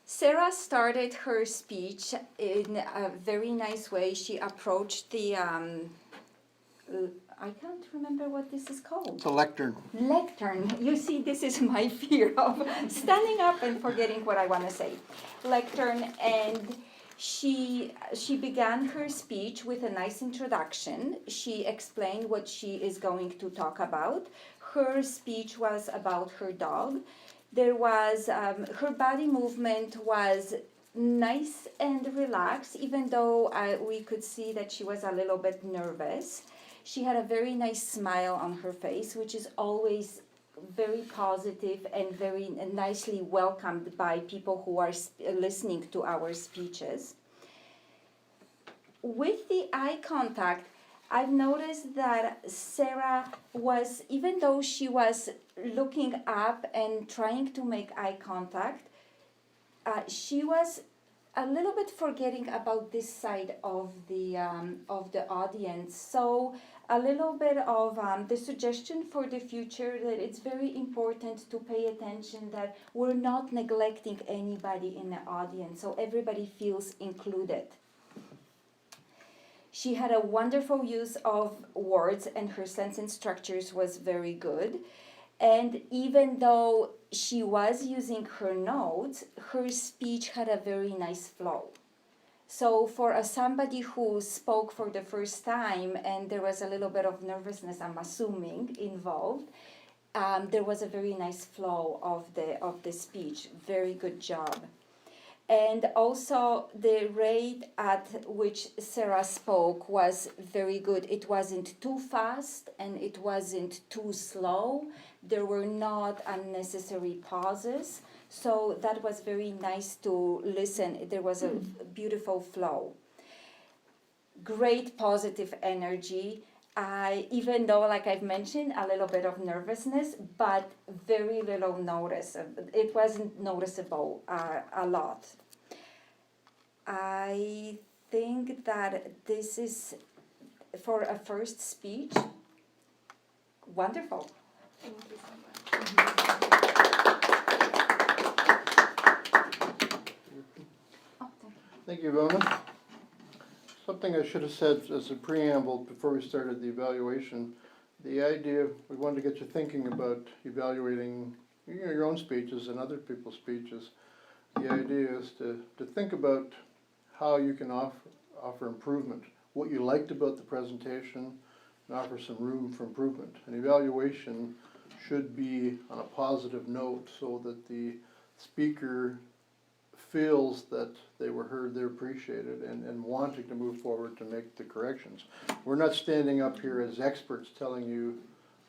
Sarah started her speech in a very nice way. She approached the, I can't remember what this is called. It's a lectern. Lectern. You see, this is my fear of standing up and forgetting what I want to say. Lectern, and she began her speech with a nice introduction. She explained what she is going to talk about. Her speech was about her dog. There was her body movement was nice and relaxed, even though we could see that she was a little bit nervous. She had a very nice smile on her face, which is always very positive and very nicely welcomed by people who are listening to our speeches. With the eye contact, I've noticed that Sarah was, even though she was looking up and trying to make eye contact, she was a little bit forgetting about this side of the audience. So a little bit of the suggestion for the future that it's very important to pay attention that we're not neglecting anybody in the audience, so everybody feels included. She had a wonderful use of words and her sentence structures was very good. And even though she was using her notes, her speech had a very nice flow. So for somebody who spoke for the first time and there was a little bit of nervousness, I'm assuming, involved, there was a very nice flow of the speech. Very good job. And also the rate at which Sarah spoke was very good. It wasn't too fast and it wasn't too slow. There were not unnecessary pauses. So that was very nice to listen. There was a beautiful flow. Great positive energy. Even though, like I've mentioned, a little bit of nervousness, but very little notice. It wasn't noticeable a lot. I think that this is, for a first speech, wonderful. Thank you so much. Thank you, Ivona. Something I should have said as a preamble before we started the evaluation, the idea, we wanted to get you thinking about evaluating your own speeches and other people's speeches. The idea is to think about how you can offer improvement, what you liked about the presentation, and offer some room for improvement. An evaluation should be on a positive note so that the speaker feels that they were heard, they're appreciated, and wanting to move forward to make the corrections. We're not standing up here as experts telling you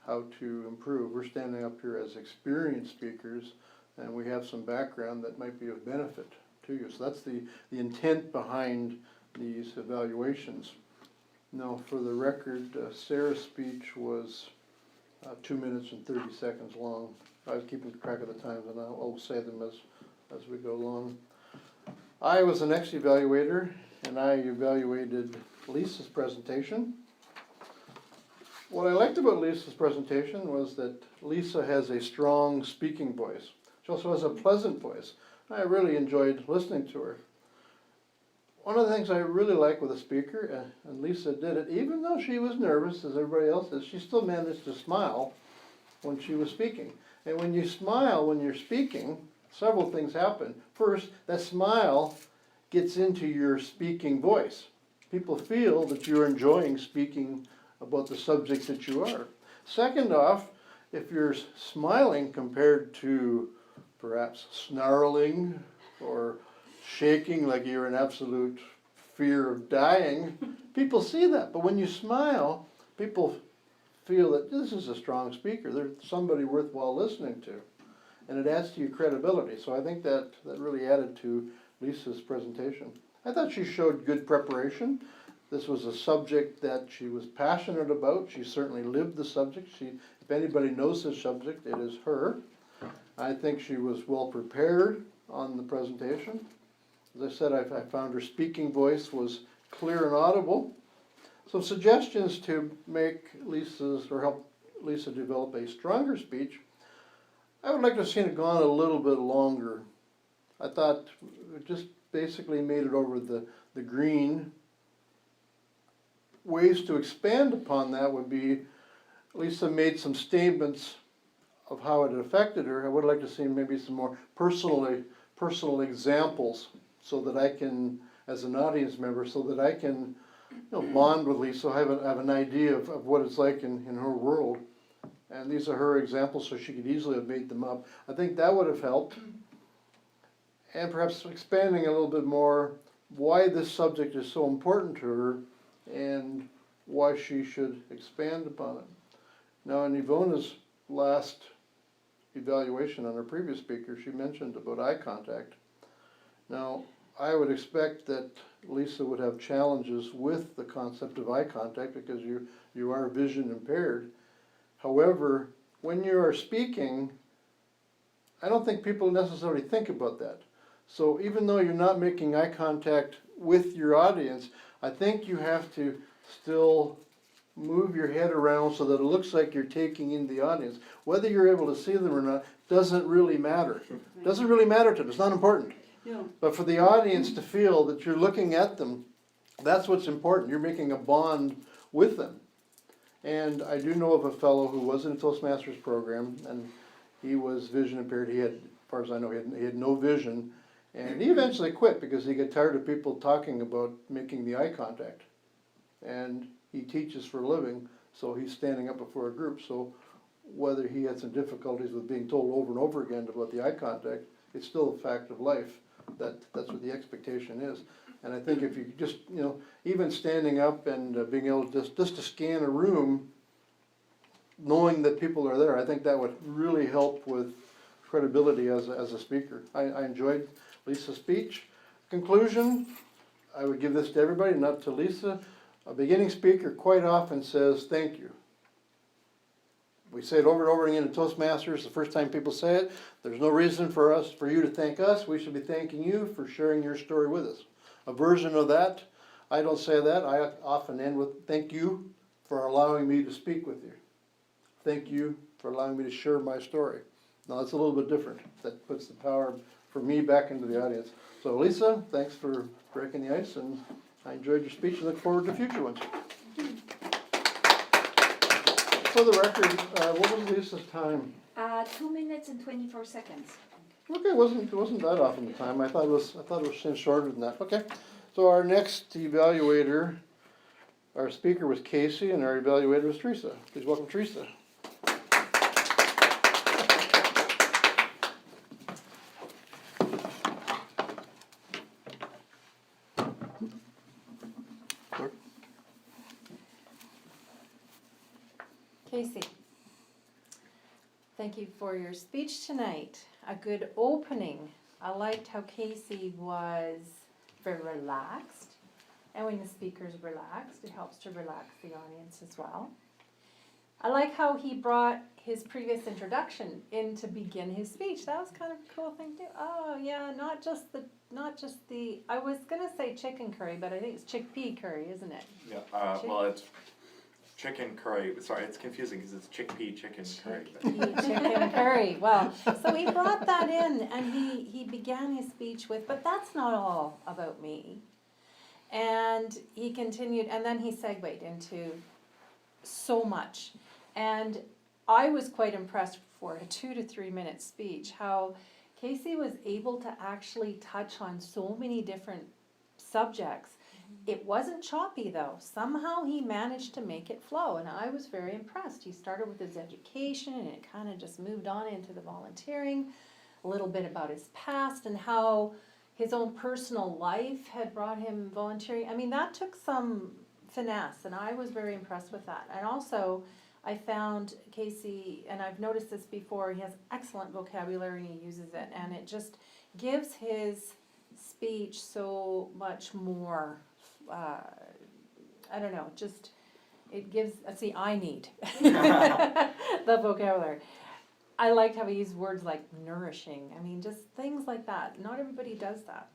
how to improve. We're standing up here as experienced speakers, and we have some background that might be of benefit to you. So that's the intent behind these evaluations. Now, for the record, Sarah's speech was 2 minutes and 30 seconds long. I was keeping track of the times, and I'll say them as we go along. I was the next evaluator, and I evaluated Lisa's presentation. What I liked about Lisa's presentation was that Lisa has a strong speaking voice. She also has a pleasant voice. I really enjoyed listening to her. one of the things I really like with a speaker, and Lisa did it, even though she was nervous, as everybody else is, she still managed to smile when she was speaking. And when you smile when you're speaking, several things happen. First, that smile gets into your speaking voice. People feel that you're enjoying speaking about the subject that you are. Second off, if you're smiling compared to perhaps snarling or shaking like you're in absolute fear of dying, people see that. But when you smile, people feel that this is a strong speaker. They're somebody worthwhile listening to. And it adds to your credibility. So I think that really added to Lisa's presentation. I thought she showed good preparation. This was a subject that she was passionate about. She certainly lived the subject. If anybody knows this subject, it is her. I think she was well prepared on the presentation. As I said, I found her speaking voice was clear and audible. Some suggestions to make help Lisa develop a stronger speech. I would like to have seen it gone a little bit longer. I thought it just basically made it over the green. Ways to expand upon that would be, Lisa made some statements of how it affected her. I would like to see maybe some more personal examples so that I can, as an audience member, so that I can bond with Lisa, have an idea of what it's like in her world. And these are her examples, so she could easily have made them up. I think that would have helped. And perhaps expanding a little bit more why this subject is so important to her and why she should expand upon it. Now, in Ivona's last evaluation on her previous speaker, she mentioned about eye contact. Now, I would expect that Lisa would have challenges with the concept of eye contact because you are vision impaired. However, when you are speaking, I don't think people necessarily think about that. So even though you're not making eye contact with your audience, I think you have to still move your head around so that it looks like you're taking in the audience. Whether you're able to see them or not doesn't really matter. Doesn't really matter to them. It's not important. Yeah. But for the audience to feel that you're looking at them, that's what's important. You're making a bond with them. And I do know of a fellow who was in a Toastmasters program, and he was vision impaired. He had, as far as I know, he had no vision. And he eventually quit because he got tired of people talking about making the eye contact. And he teaches for a living, so he's standing up before a group. So whether he had some difficulties with being told over and over again about the eye contact, it's still a fact of life. That's what the expectation is. And I think if you just, even standing up and being able to just to scan a room, knowing that people are there, I think that would really help with credibility as a speaker. I enjoyed Lisa's speech. Conclusion, I would give this to everybody, not to Lisa. A beginning speaker quite often says, thank you. We say it over and over again in Toastmasters. The first time people say it, there's no reason for you to thank us. We should be thanking you for sharing your story with us. A version of that, I don't say that. I often end with, thank you for allowing me to speak with you. Thank you for allowing me to share my story. Now, that's a little bit different. That puts the power for me back into the audience. So, Lisa, thanks for breaking the ice, and I enjoyed your speech and look forward to future ones. For the record, what was Lisa's time? 2 minutes and 24 seconds. Okay, it wasn't that often the time. I thought it was shorter than that. Okay, so our next evaluator, our speaker was Casey, and our evaluator was Teresa. Please welcome Teresa. Casey, thank you for your speech tonight. A good opening. I liked how Casey was very relaxed. And when the speaker's relaxed, it helps to relax the audience as well. I like how he brought his previous introduction in to begin his speech. That was kind of a cool thing too. Oh yeah, not just the, I was gonna say chicken curry, but I think it's chickpea curry, isn't it? Yeah, well, it's chicken curry. Sorry, it's confusing because it's chickpea chicken curry. Chicken curry. Well, so he brought that in, and he began his speech with, but that's not all about me. And he continued, and then he segued into so much. And I was quite impressed for a 2 to 3 minute speech, how Casey was able to actually touch on so many different subjects. It wasn't choppy though. Somehow he managed to make it flow, and I was very impressed. He started with his education, and it kind of just moved on into the volunteering, a little bit about his past and how his own personal life had brought him volunteering. I mean, that took some finesse, and I was very impressed with that. And also, I found Casey, and I've noticed this before, he has excellent vocabulary and he uses it, and it just gives his speech so much more, I don't know, just, it gives, see, I need the vocabulary. I liked how he used words like nourishing, I mean, just things like that. Not everybody does that.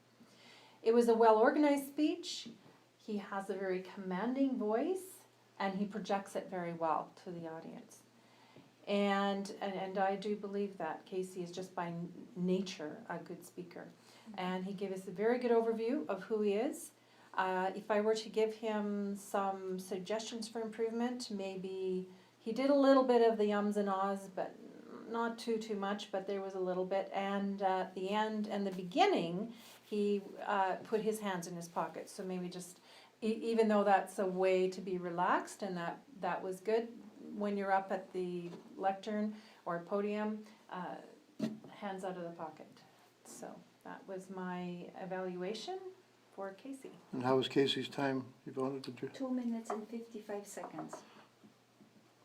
It was a well-organized speech. He has a very commanding voice, and he projects it very well to the audience. And I do believe that Casey is just by nature a good speaker. And he gave us a very good overview of who he is. If I were to give him some suggestions for improvement, maybe he did a little bit of the ums and ahs, but not too much, but there was a little bit. And at the end and the beginning, he put his hands in his pockets. So maybe just, even though that's a way to be relaxed, and that was good, when you're up at the lectern or podium, hands out of the pocket. So that was my evaluation for Casey. And how was Casey's time, Yvonne? Did you? 2 minutes and 55 seconds.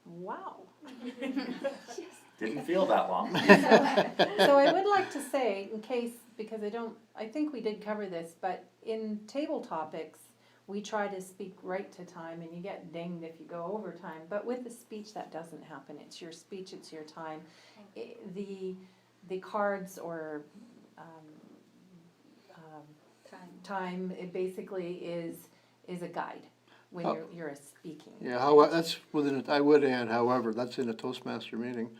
Wow. Didn't feel that long. So I would like to say, in case, because I think we did cover this, but in table topics, we try to speak right to time, and you get dinged if you go over time. But with the speech, that doesn't happen. It's your speech, it's your time. The cards or time, it basically is a guide when you're speaking. Yeah, that's within it. I would add, however, that's in a Toastmaster meeting.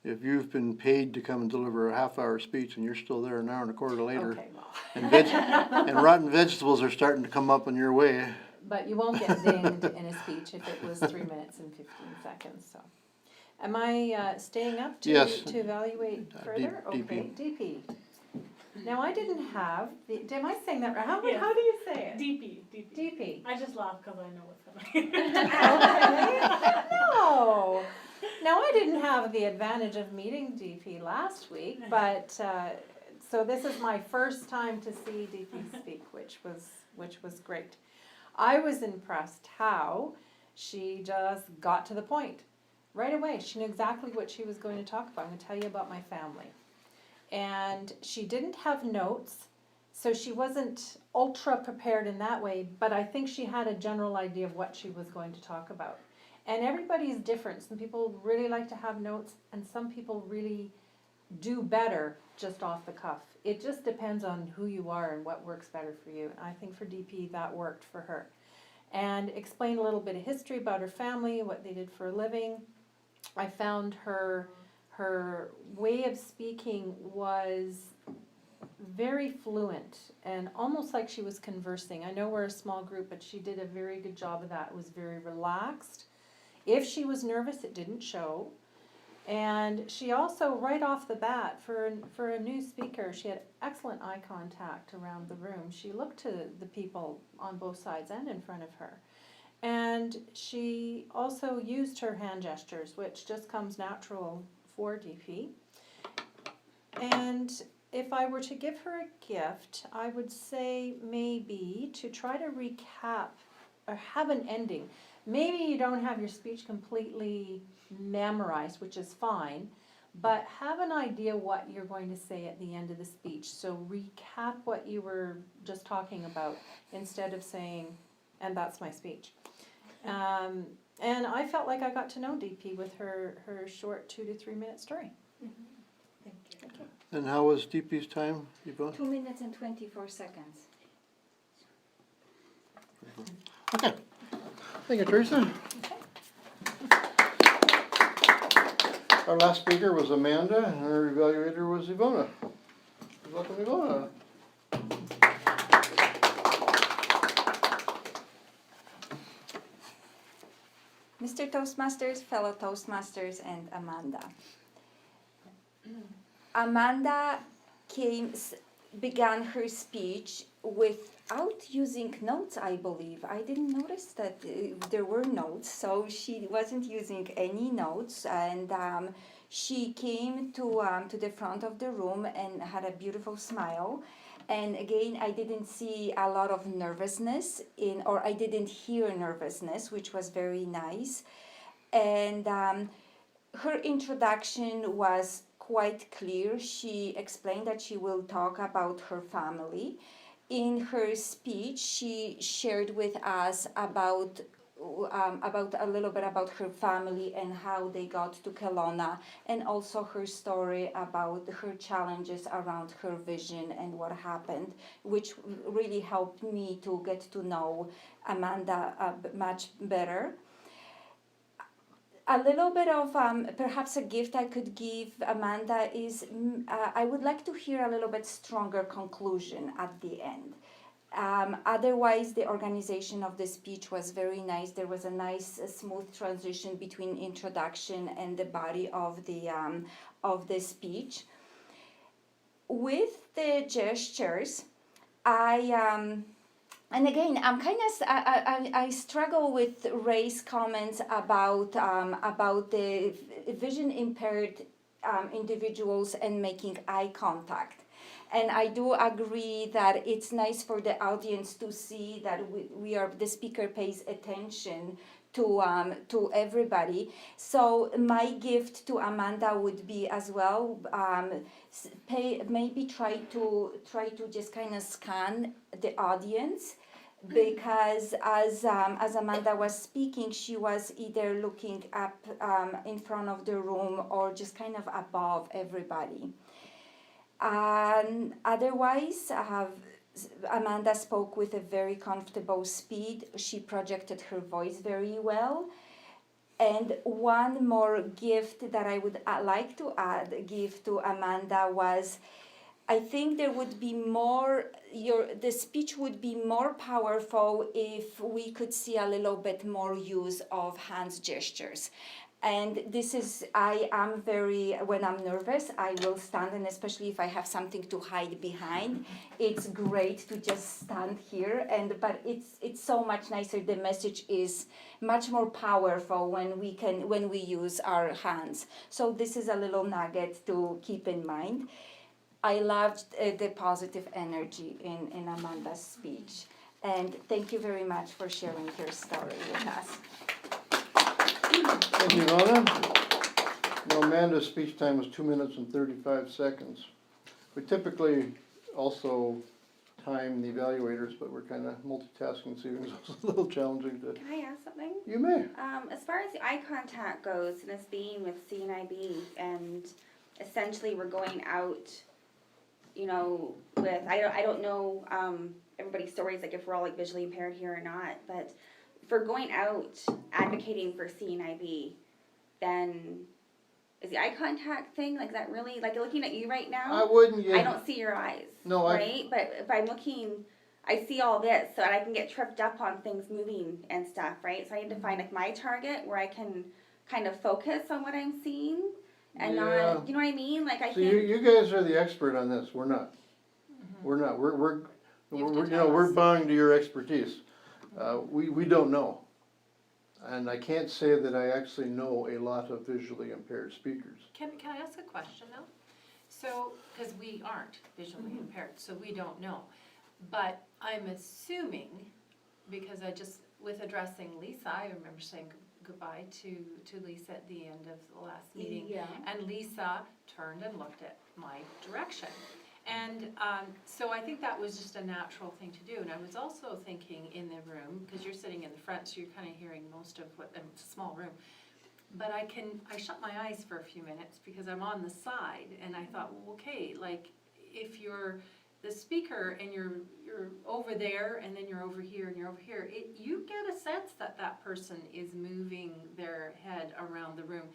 If you've been paid to come and deliver a half-hour speech and you're still there an hour and a quarter later, Okay, well. and rotten vegetables are starting to come up in your way. But you won't get dinged in a speech if it was 3 minutes and 15 seconds, so. Am I staying up to Yes. to evaluate further? DP. Okay, DP. Now, I didn't have, am I saying that right? How Yes. do you say it? DP. DP. I just laugh because I know what's coming. Okay. No. Now, I didn't have the advantage of meeting DP last week, but, so this is my first time to see DP speak, which was great. I was impressed how she just got to the point right away. She knew exactly what she was going to talk about. I'm going to tell you about my family. And she didn't have notes, so she wasn't ultra prepared in that way, but I think she had a general idea of what she was going to talk about. And everybody's different. Some people really like to have notes, and some people really do better just off the cuff. It just depends on who you are and what works better for you. And I think for DP, that worked for her. And explain a little bit of history about her family, what they did for a living. I found her way of speaking was very fluent and almost like she was conversing. I know we're a small group, but she did a very good job of that. It was very relaxed. If she was nervous, it didn't show. And she also, right off the bat, for a new speaker, she had excellent eye contact around the room. She looked to the people on both sides and in front of her. And she also used her hand gestures, which just comes natural for DP. And if I were to give her a gift, I would say maybe to try to recap or have an ending. Maybe you don't have your speech completely memorized, which is fine, but have an idea what you're going to say at the end of the speech. So recap what you were just talking about instead of saying, and that's my speech. And I felt like I got to know DP with her short 2 to 3 minute story. Thank you. And how was DP's time, Yvonne? 2 minutes and 24 seconds. Okay. Thank you, Teresa. Our last speaker was Amanda, and our evaluator was Ivona. Welcome, Ivona. Mr. Toastmasters, fellow Toastmasters, and Amanda. Amanda began her speech without using notes, I believe. I didn't notice that there were notes, so she wasn't using any notes, and she came to the front of the room and had a beautiful smile. And again, I didn't see a lot of nervousness or I didn't hear nervousness, which was very nice. And her introduction was quite clear. She explained that she will talk about her family. In her speech, she shared with us about a little bit about her family and how they got to Kelowna, and also her story about her challenges around her vision and what happened, which really helped me to get to know Amanda much better. A little bit of perhaps a gift I could give Amanda is I would like to hear a little bit stronger conclusion at the end. Otherwise, the organization of the speech was very nice. There was a nice, smooth transition between introduction and the body of the speech. With the gestures, and again, I'm kind of I struggle with Ray's comments about the vision impaired individuals and making eye contact. And I do agree that it's nice for the audience to see that the speaker pays attention to everybody. So my gift to Amanda would be as well, maybe try to just kind of scan the audience, because as Amanda was speaking, she was either looking up in front of the room or just kind of above everybody. Otherwise, Amanda spoke with a very comfortable speed. She projected her voice very well. And one more gift that I would like to give to Amanda was, I think there would be the speech would be more powerful if we could see a little bit more use of hands gestures. And this is, when I'm nervous, I will stand, and especially if I have something to hide behind, it's great to just stand here. But it's so much nicer. The message is much more powerful when we use our hands. So this is a little nugget to keep in mind. I loved the positive energy in Amanda's speech. And thank you very much for sharing your story with us. Thank you, Ivana. Now, Amanda's speech time was 2 minutes and 35 seconds. We typically also time the evaluators, but we're kind of multitasking, so it's a little challenging to. Can I ask something? You may. As far as the eye contact goes, and this being with CNIB, and essentially we're going out, with, I don't know everybody's stories, like if we're all like visually impaired here or not, but if we're going out advocating for CNIB, then is the eye contact thing, like, is that really, like, looking at you right now? I wouldn't. I don't see your eyes. No, right? But if I'm looking, I see all this, so I can get tripped up on things moving and stuff, right? So I need to find like my target where I can kind of focus on what I'm seeing and not, you know what I mean? Like I So think you guys are the expert on this. We're not. Mm-hmm. We're not. We're bowing to your expertise. We don't know. And I can't say that I actually know a lot of visually impaired speakers. Can I ask a question though? So, because we aren't visually impaired, so we don't know. But I'm assuming, because with addressing Lisa, I remember saying goodbye to Lisa at the end of the last meeting. Yeah. And Lisa turned and looked at my direction. And so I think that was just a natural thing to do. And I was also thinking in the room, because you're sitting in the front, so you're kind of hearing most of it's a small room. But I shut my eyes for a few minutes because I'm on the side, and I thought, well, okay, like if you're the speaker and you're over there and then you're over here and you're over here, you get a sense that person is moving their head around the room.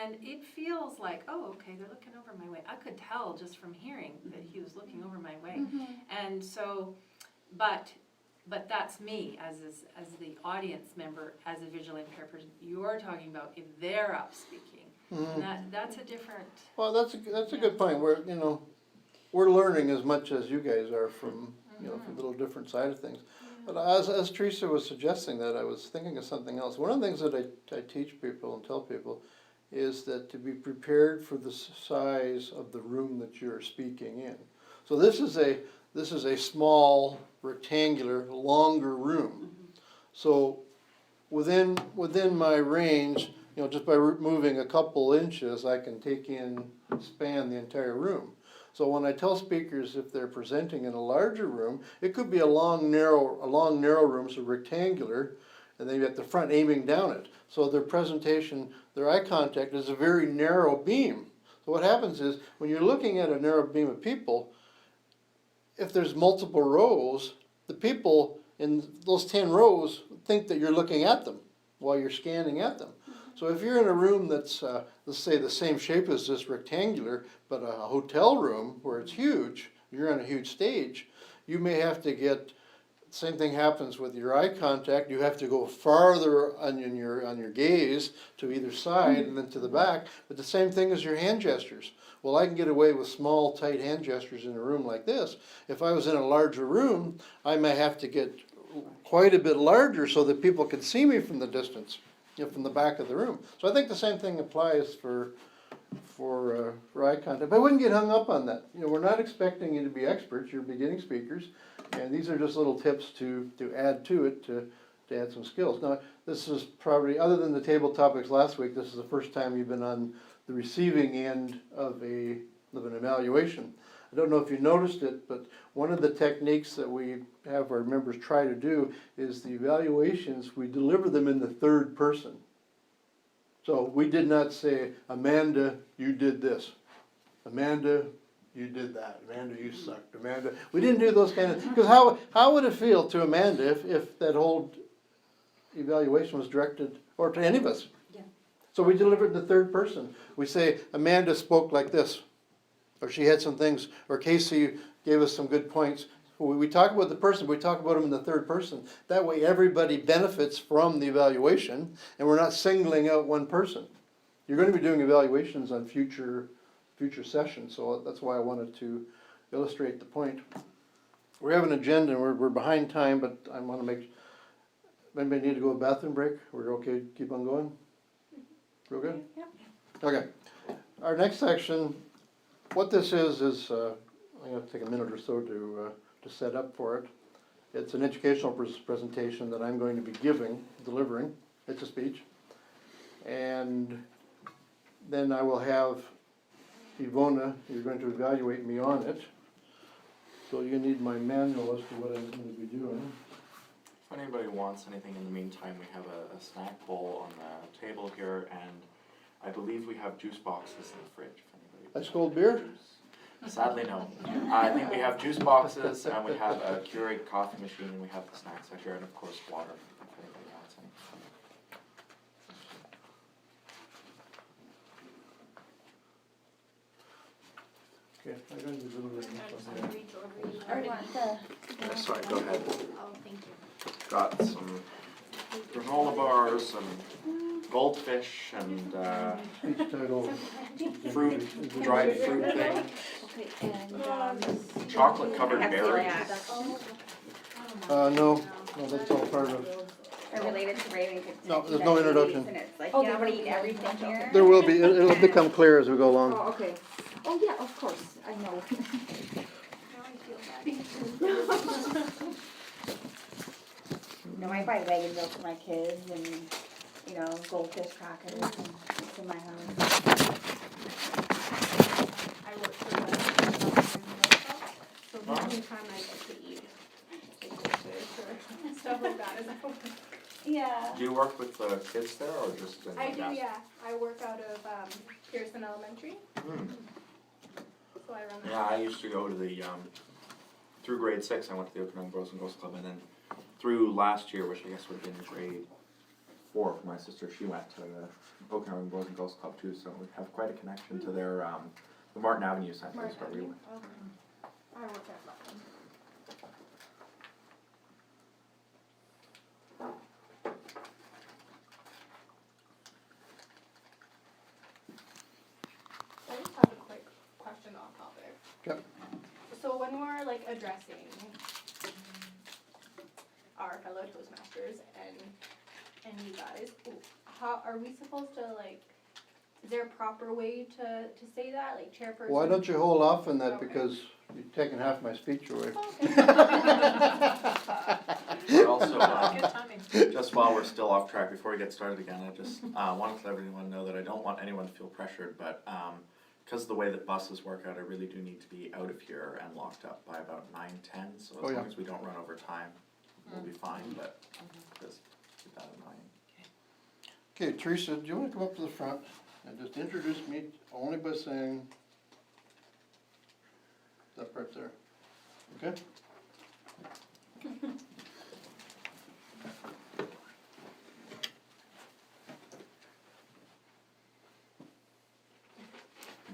And it feels like, oh, okay, they're looking over my way. I could tell just from hearing that he was looking over my way. And so, but but that's me as the audience member, as a visually impaired person. You're talking about if they're up speaking, and that's a different. Well, that's a good point, we're, you know, we're learning as much as you guys are from, you know, from a little different side of things. But as Teresa was suggesting that, I was thinking of something else. One of the things that I teach people and tell people is that to be prepared for the size of the room that you're speaking in. So this is a small, rectangular, longer room. So within my range, you know, just by moving a couple inches, I can span the entire room. So when I tell speakers if they're presenting in a larger room, it could be a long narrow room, so rectangular, and then you have the front aiming down it. So their presentation, their eye contact is a very narrow beam. So what happens is, when you're looking at a narrow beam of people, if there's multiple rows, the people in those 10 rows think that you're looking at them while you're scanning at them. So if you're in a room that's, let's say the same shape as this rectangular, but a hotel room where it's huge, you're on a huge stage, you may have to get, same thing happens with your eye contact, you have to go farther on your gaze to either side and then to the back, but the same thing as your hand gestures. Well, I can get away with small, tight hand gestures in a room like this. If I was in a larger room, I may have to get quite a bit larger so that people can see me from the distance, you know, from the back of the room. So I think the same thing applies for eye contact. But I wouldn't get hung up on that. You know, we're not expecting you to be experts. You're beginning speakers, and these are just little tips to add to it to add some skills. Now, this is probably, other than the table topics last week, this is the first time you've been on the receiving end of an evaluation. I don't know if you noticed it, but one of the techniques that we have our members try to do is the evaluations, we deliver them in the third person. So we did not say, Amanda, you did this. Amanda, you did that. Amanda, you sucked. Amanda, we didn't do those kind of, because how would it feel to Amanda if that whole evaluation was directed, or to any of us? Yeah. So we deliver it in the third person. We say, Amanda spoke like this, or she had some things, or Casey gave us some good points. We talk about the person, we talk about them in the third person. That way everybody benefits from the evaluation, and we're not singling out one person. You're going to be doing evaluations on future sessions, so that's why I wanted to illustrate the point. We have an agenda, and we're behind time, but I want to make, anybody need to go to a bathroom break? We're okay, keep on going? Real good? Yep. Okay. Our next section, what this is I'm going to take a minute or so to set up for it. It's an educational presentation that I'm going to be delivering. It's a speech. And then I will have Ivona, you're going to evaluate me on it. So you need my manual as to what I'm going to be doing. If anybody wants anything in the meantime, we have a snack bowl on the table here, and I believe we have juice boxes in the fridge. If anybody Ice cold beer? Sadly, no. I think we have juice boxes, and we have a Keurig coffee machine, and we have the snacks out here, and of course water, if anybody wants any. Okay, I'm going to deliver it. Yeah, sorry, go ahead. Oh, thank you. Got some granola bars, some goldfish, and Speech title. fruit, dried fruit thing, Okay, and chocolate covered I have berries. celiac. No, that's all part of, Are related to raving. No, there's no introduction. And it's like, Oh, yeah, I'm there gonna will eat be everything here. there will be, it'll become clear as we go along. oh, okay. Oh yeah, of course, I know. You know, I buy wagon milk for my kids and, you know, goldfish crackers and it's in my house. I work for the so the only time I get to eat or stuff like that is at work. Yeah. Do you work with the kids there, or just in the I do, gas- yeah. I work out of Pearson Elementary, Hmm. so I run that. Yeah, I used to go to the, through grade 6, I went to the Okanagan Boys and Girls Club, and then through last year, which I guess would have been grade 4 for my sister, she went to the Okanagan Boys and Girls Club too, so we have quite a connection to their, the Martin Avenue Center is where we went. I work at Martin. off topic. Okay. So when we're like addressing our fellow Toastmasters and you guys, how are we supposed to like? Is there a proper way to say that, like chairperson? Why don't you hold off on that, Okay. because you're taking half my speech away. But also, Good timing. just while we're still off track, before we get started again, I just wanted to let everyone know that I don't want anyone to feel pressured, but because of the way that buses work out, I really do need to be out of here and locked up by about 9:10. So as Oh, yeah. long as we don't run over time, we'll be fine. But just keep that in mind. Okay, Teresa, do you want to come up to the front and just introduce me only by saying that part there? Okay?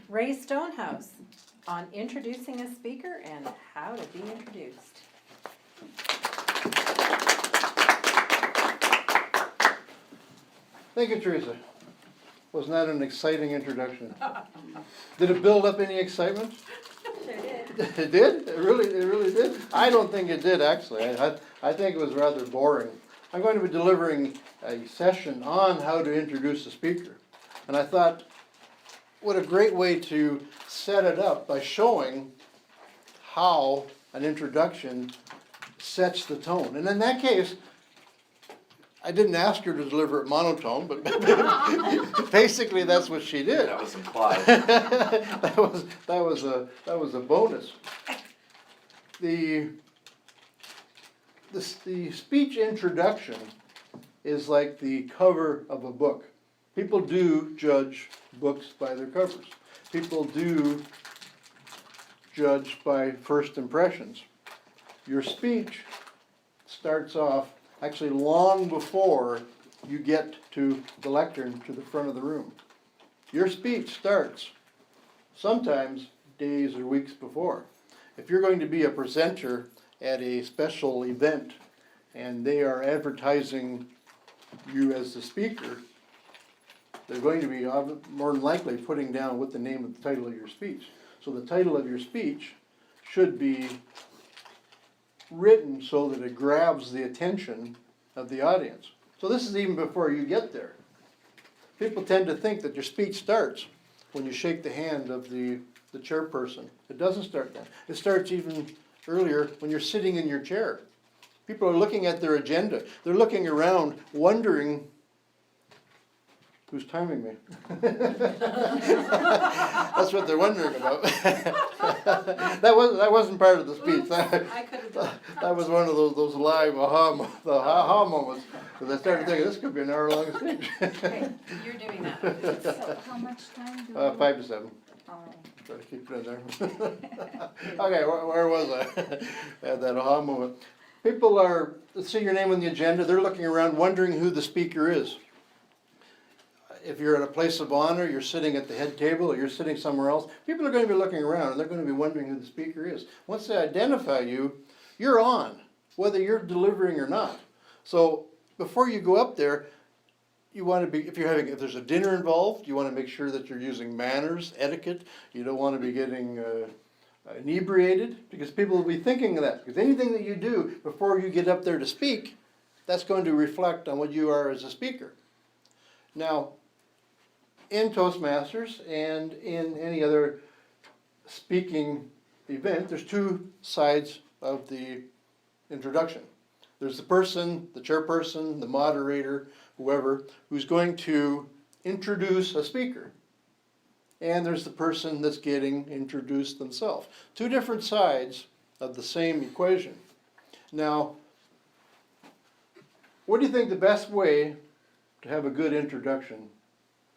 Ray Stonehouse on introducing a speaker and how to be introduced. Thank you, Teresa. Wasn't that an exciting introduction? Did it build up any excitement? Sure did. It did? It really did? I don't think it did, actually. I think it was rather boring. I'm going to be delivering a session on how to introduce a speaker. And I thought, what a great way to set it up by showing how an introduction sets the tone. And in that case, I didn't ask her to deliver it monotone, but basically that's what she did. That was implied. That was a bonus. The speech introduction is like the cover of a book. People do judge books by their covers. People do judge by first impressions. Your speech starts off actually long before you get to the lectern, to the front of the room. Your speech starts sometimes days or weeks before. If you're going to be a presenter at a special event and they are advertising you as the speaker, they're going to be more than likely putting down what the name of the title of your speech. So the title of your speech should be written so that it grabs the attention of the audience. So this is even before you get there. People tend to think that your speech starts when you shake the hand of the chairperson. It doesn't start then. It starts even earlier when you're sitting in your chair. People are looking at their agenda. They're looking around wondering, who's timing me? That's what they're wondering about. That wasn't part of the speech. I could have done. That was one of those live aha moments. Because I started thinking, this could be an hour-long speech. Okay, you're doing that. So how much time do 5 to 7. Oh. Try to keep it in there. Okay, where was I? I had that aha moment. People are, see your name on the agenda, they're looking around wondering who the speaker is. If you're at a place of honor, you're sitting at the head table, or you're sitting somewhere else, people are going to be looking around and they're going to be wondering who the speaker is. Once they identify you, you're on, whether you're delivering or not. So before you go up there, you want to be, if there's a dinner involved, you want to make sure that you're using manners, etiquette. You don't want to be getting inebriated, because people will be thinking of that. Because anything that you do before you get up there to speak, that's going to reflect on what you are as a speaker. Now, in Toastmasters and in any other speaking event, there's two sides of the introduction. There's the person, the chairperson, the moderator, whoever, who's going to introduce a speaker. And there's the person that's getting introduced themselves. Two different sides of the same equation. Now, what do you think the best way to have a good introduction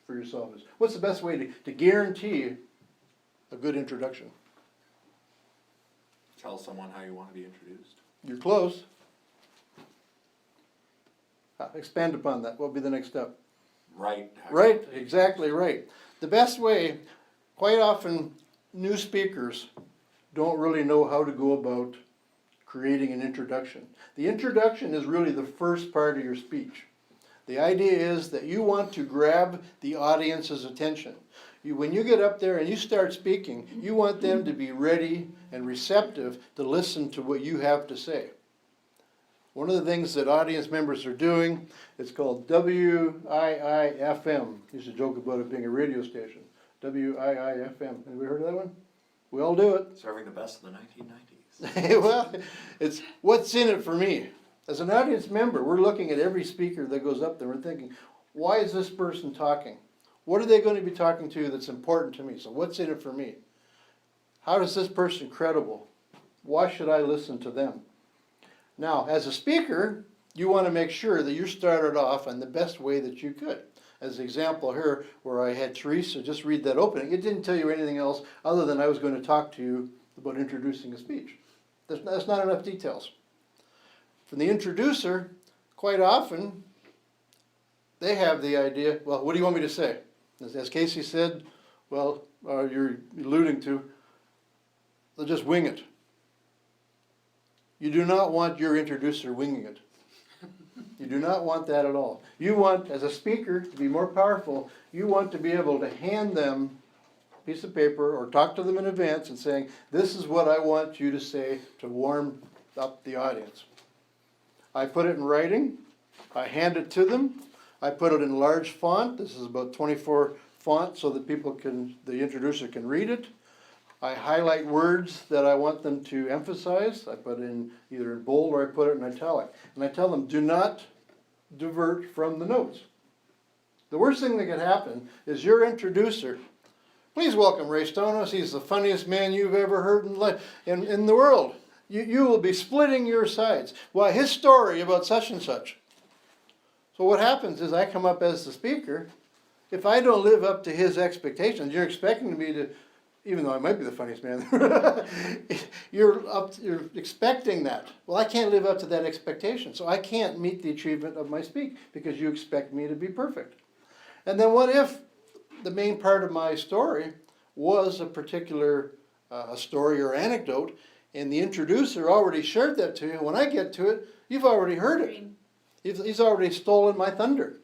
for yourself is? What's the best way to guarantee a good introduction? Tell someone how you want to be introduced. You're close. Expand upon that. What would be the next step? Right. Right, exactly right. The best way, quite often, new speakers don't really know how to go about creating an introduction. The introduction is really the first part of your speech. The idea is that you want to grab the audience's attention. When you get up there and you start speaking, you want them to be ready and receptive to listen to what you have to say. One of the things that audience members are doing, it's called WIIFM. Used to joke about it being a radio station. WIIFM. Anybody heard of that one? We all do it. Serving the best of the 1990s. Well, it's what's in it for me. As an audience member, we're looking at every speaker that goes up there. We're thinking, why is this person talking? What are they going to be talking to that's important to me? So what's in it for me? How is this person credible? Why should I listen to them? Now, as a speaker, you want to make sure that you started off in the best way that you could. As an example here, where I had Teresa just read that opening, it didn't tell you anything else other than I was going to talk to you about introducing a speech. That's not enough details. From the introducer, quite often, they have the idea, well, what do you want me to say? As Casey said, well, you're alluding to, they'll just wing it. You do not want your introducer winging it. You do not want that at all. You want, as a speaker, to be more powerful, you want to be able to hand them a piece of paper or talk to them in advance and saying, this is what I want you to say to warm up the audience. I put it in writing, I hand it to them, I put it in large font, this is about 24 font so that the introducer can read it. I highlight words that I want them to emphasize. I put in either in bold or I put it in italic. And I tell them, do not divert from the notes. The worst thing that could happen is your introducer, please welcome Ray Stonehouse. He's the funniest man you've ever heard in the world. You will be splitting your sides. Well, his story about such and such. So what happens is I come up as the speaker. If I don't live up to his expectations, you're expecting me to, even though I might be the funniest man, you're expecting that. Well, I can't live up to that expectation, so I can't meet the achievement of my speak because you expect me to be perfect. And then what if the main part of my story was a particular a story or anecdote, and the introducer already shared that to you. When I get to it, you've already heard it. He's already stolen my thunder.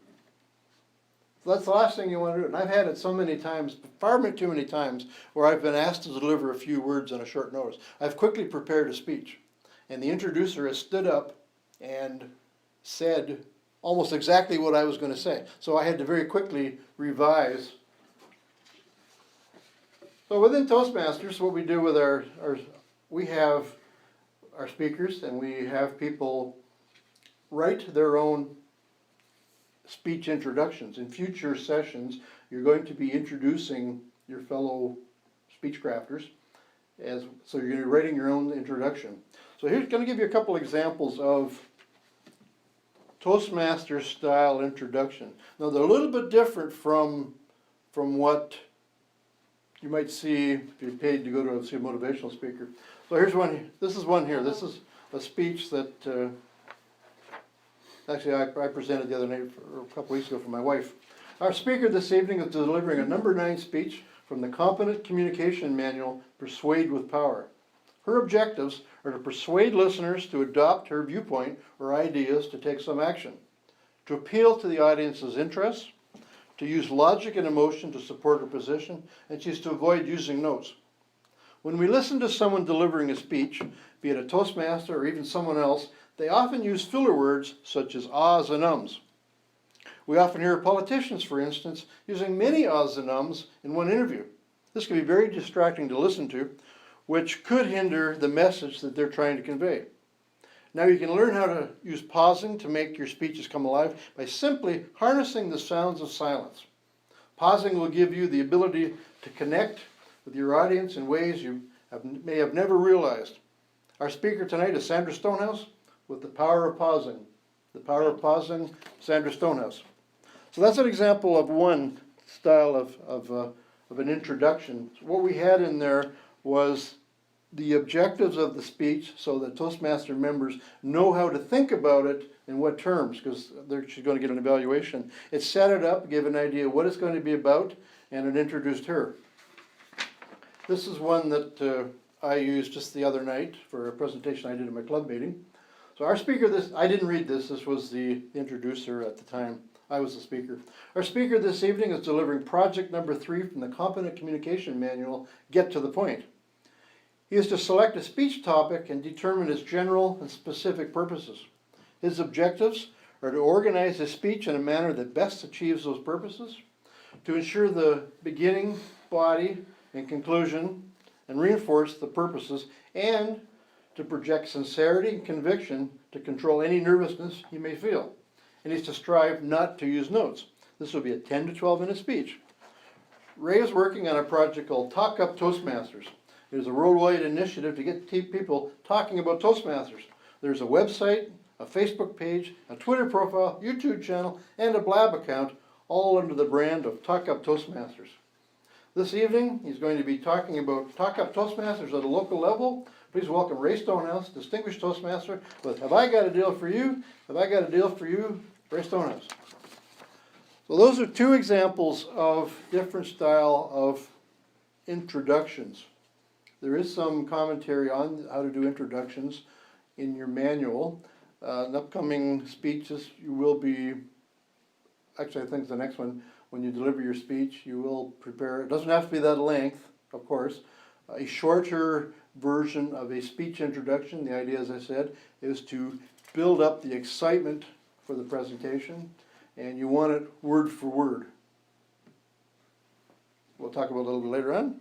So that's the last thing you want to do. And I've had it so many times, far too many times, where I've been asked to deliver a few words on a short notice. I've quickly prepared a speech, and the introducer has stood up and said almost exactly what I was going to say. So I had to very quickly revise. So within Toastmasters, what we do with we have our speakers, and we have people write their own speech introductions. In future sessions, you're going to be introducing your fellow Speechcrafters, so you're going to be writing your own introduction. So here's going to give you a couple examples of Toastmaster style introduction. Now they're a little bit different from what you might see if you're paid to go to see a motivational speaker. So here's one. This is one here. This is a speech that actually I presented the other night, a couple weeks ago, for my wife. Our speaker this evening is delivering a number 9 speech from the Competent Communication Manual, Persuade with Power. Her objectives are to persuade listeners to adopt her viewpoint or ideas to take some action, to appeal to the audience's interests, to use logic and emotion to support her position, and she's to avoid using notes. When we listen to someone delivering a speech, be it a Toastmaster or even someone else, they often use filler words such as ahs and ums. We often hear politicians, for instance, using many ahs and ums in one interview. This can be very distracting to listen to, which could hinder the message that they're trying to convey. Now you can learn how to use pausing to make your speeches come alive by simply harnessing the sounds of silence. Pausing will give you the ability to connect with your audience in ways you may have never realized. Our speaker tonight is Sandra Stonehouse with the power of pausing. The power of pausing, Sandra Stonehouse. So that's an example of one style of an introduction. So what we had in there was the objectives of the speech so that Toastmaster members know how to think about it in what terms, because she's going to get an evaluation. It set it up, gave an idea what it's going to be about, and it introduced her. This is one that I used just the other night for a presentation I did at my club meeting. So our speaker, I didn't read this was the introducer at the time I was the speaker. Our speaker this evening is delivering project number 3 from the Competent Communication Manual, Get to the Point. He is to select a speech topic and determine its general and specific purposes. His objectives are to organize his speech in a manner that best achieves those purposes, to ensure the beginning, body, and conclusion, and reinforce the purposes, and to project sincerity and conviction to control any nervousness he may feel. And he's to strive not to use notes. This will be a 10 to 12 minute speech. Ray is working on a project called Talk Up Toastmasters. It is a worldwide initiative to get people talking about Toastmasters. There's a website, a Facebook page, a Twitter profile, YouTube channel, and a Blab account, all under the brand of Talk Up Toastmasters. This evening, he's going to be talking about Talk Up Toastmasters at a local level. Please welcome Ray Stonehouse, Distinguished Toastmaster, with Have I Got a Deal for You? Have I Got a Deal for You? Ray Stonehouse. So those are 2 examples of different style of introductions. There is some commentary on how to do introductions in your manual. In upcoming speeches, you will be, actually I think the next one, when you deliver your speech, you will prepare, it doesn't have to be that length, of course, a shorter version of a speech introduction. The idea, as I said, is to build up the excitement for the presentation, and you want it word for word. We'll talk about it a little bit later on.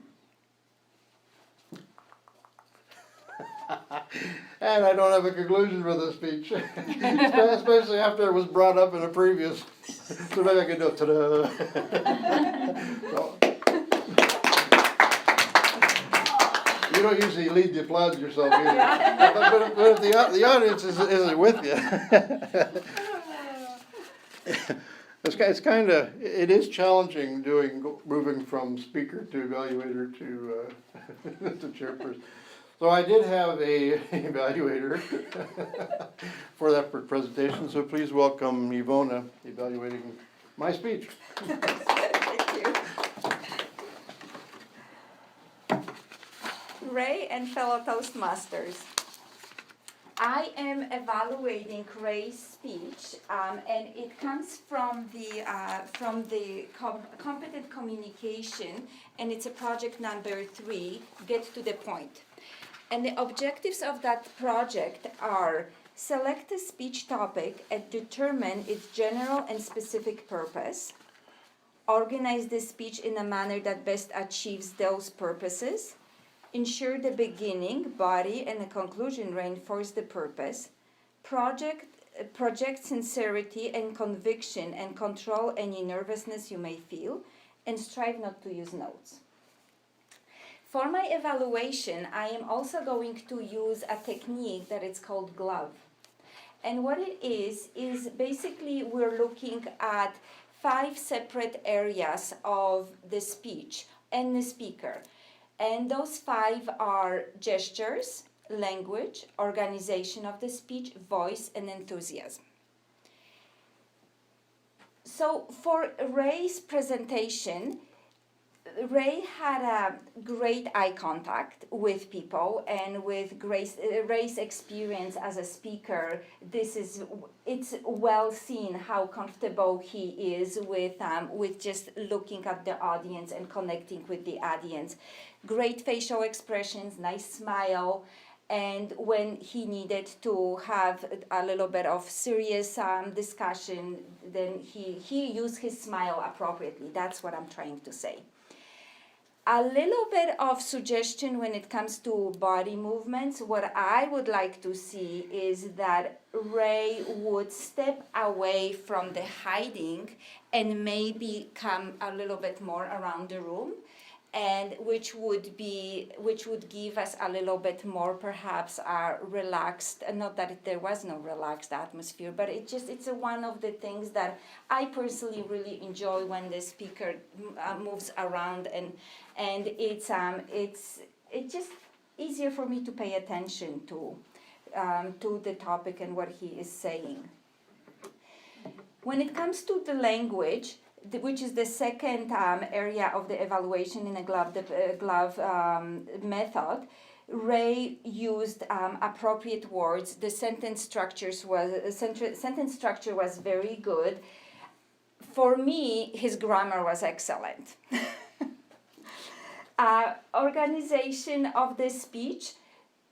And I don't have a conclusion for this speech, especially after it was brought up in a previous, so maybe I can do it. Ta-da. So, you don't usually lead the applause yourself either, but if the audience isn't with you. It's kind of, it is challenging moving from speaker to evaluator to chairperson. So I did have a evaluator for that presentation, so please welcome Ivona evaluating my speech. Thank you. Ray and fellow Toastmasters, I am evaluating Ray's speech, and it comes from the competent communication, and it's a project number 3, Get to the Point. And the objectives of that project are select a speech topic and determine its general and specific purpose, organize the speech in a manner that best achieves those purposes, ensure the beginning, body, and the conclusion reinforce the purpose, project sincerity and conviction and control any nervousness you may feel, and strive not to use notes. For my evaluation, I am also going to use a technique that is called glove. And what it is basically we're looking at 5 separate areas of the speech and the speaker. And those 5 are gestures, language, organization of the speech, voice, and enthusiasm. So for Ray's presentation, Ray had a great eye contact with people, and with Ray's experience as a speaker, it's well seen how comfortable he is with just looking at the audience and connecting with the audience. Great facial expressions, nice smile, and when he needed to have a little bit of serious discussion, then he used his smile appropriately. That's what I'm trying to say. A little bit of suggestion when it comes to body movements. What I would like to see is that Ray would step away from the hiding and maybe come a little bit more around the room, and which would give us a little bit more perhaps relaxed, not that there was no relaxed atmosphere, but it's one of the things that I personally really enjoy when the speaker moves around, and it's just easier for me to pay attention to the topic and what he is saying. When it comes to the language, which is the second area of the evaluation in a glove method, Ray used appropriate words. The sentence structure was very good. For me, his grammar was excellent. Organization of the speech,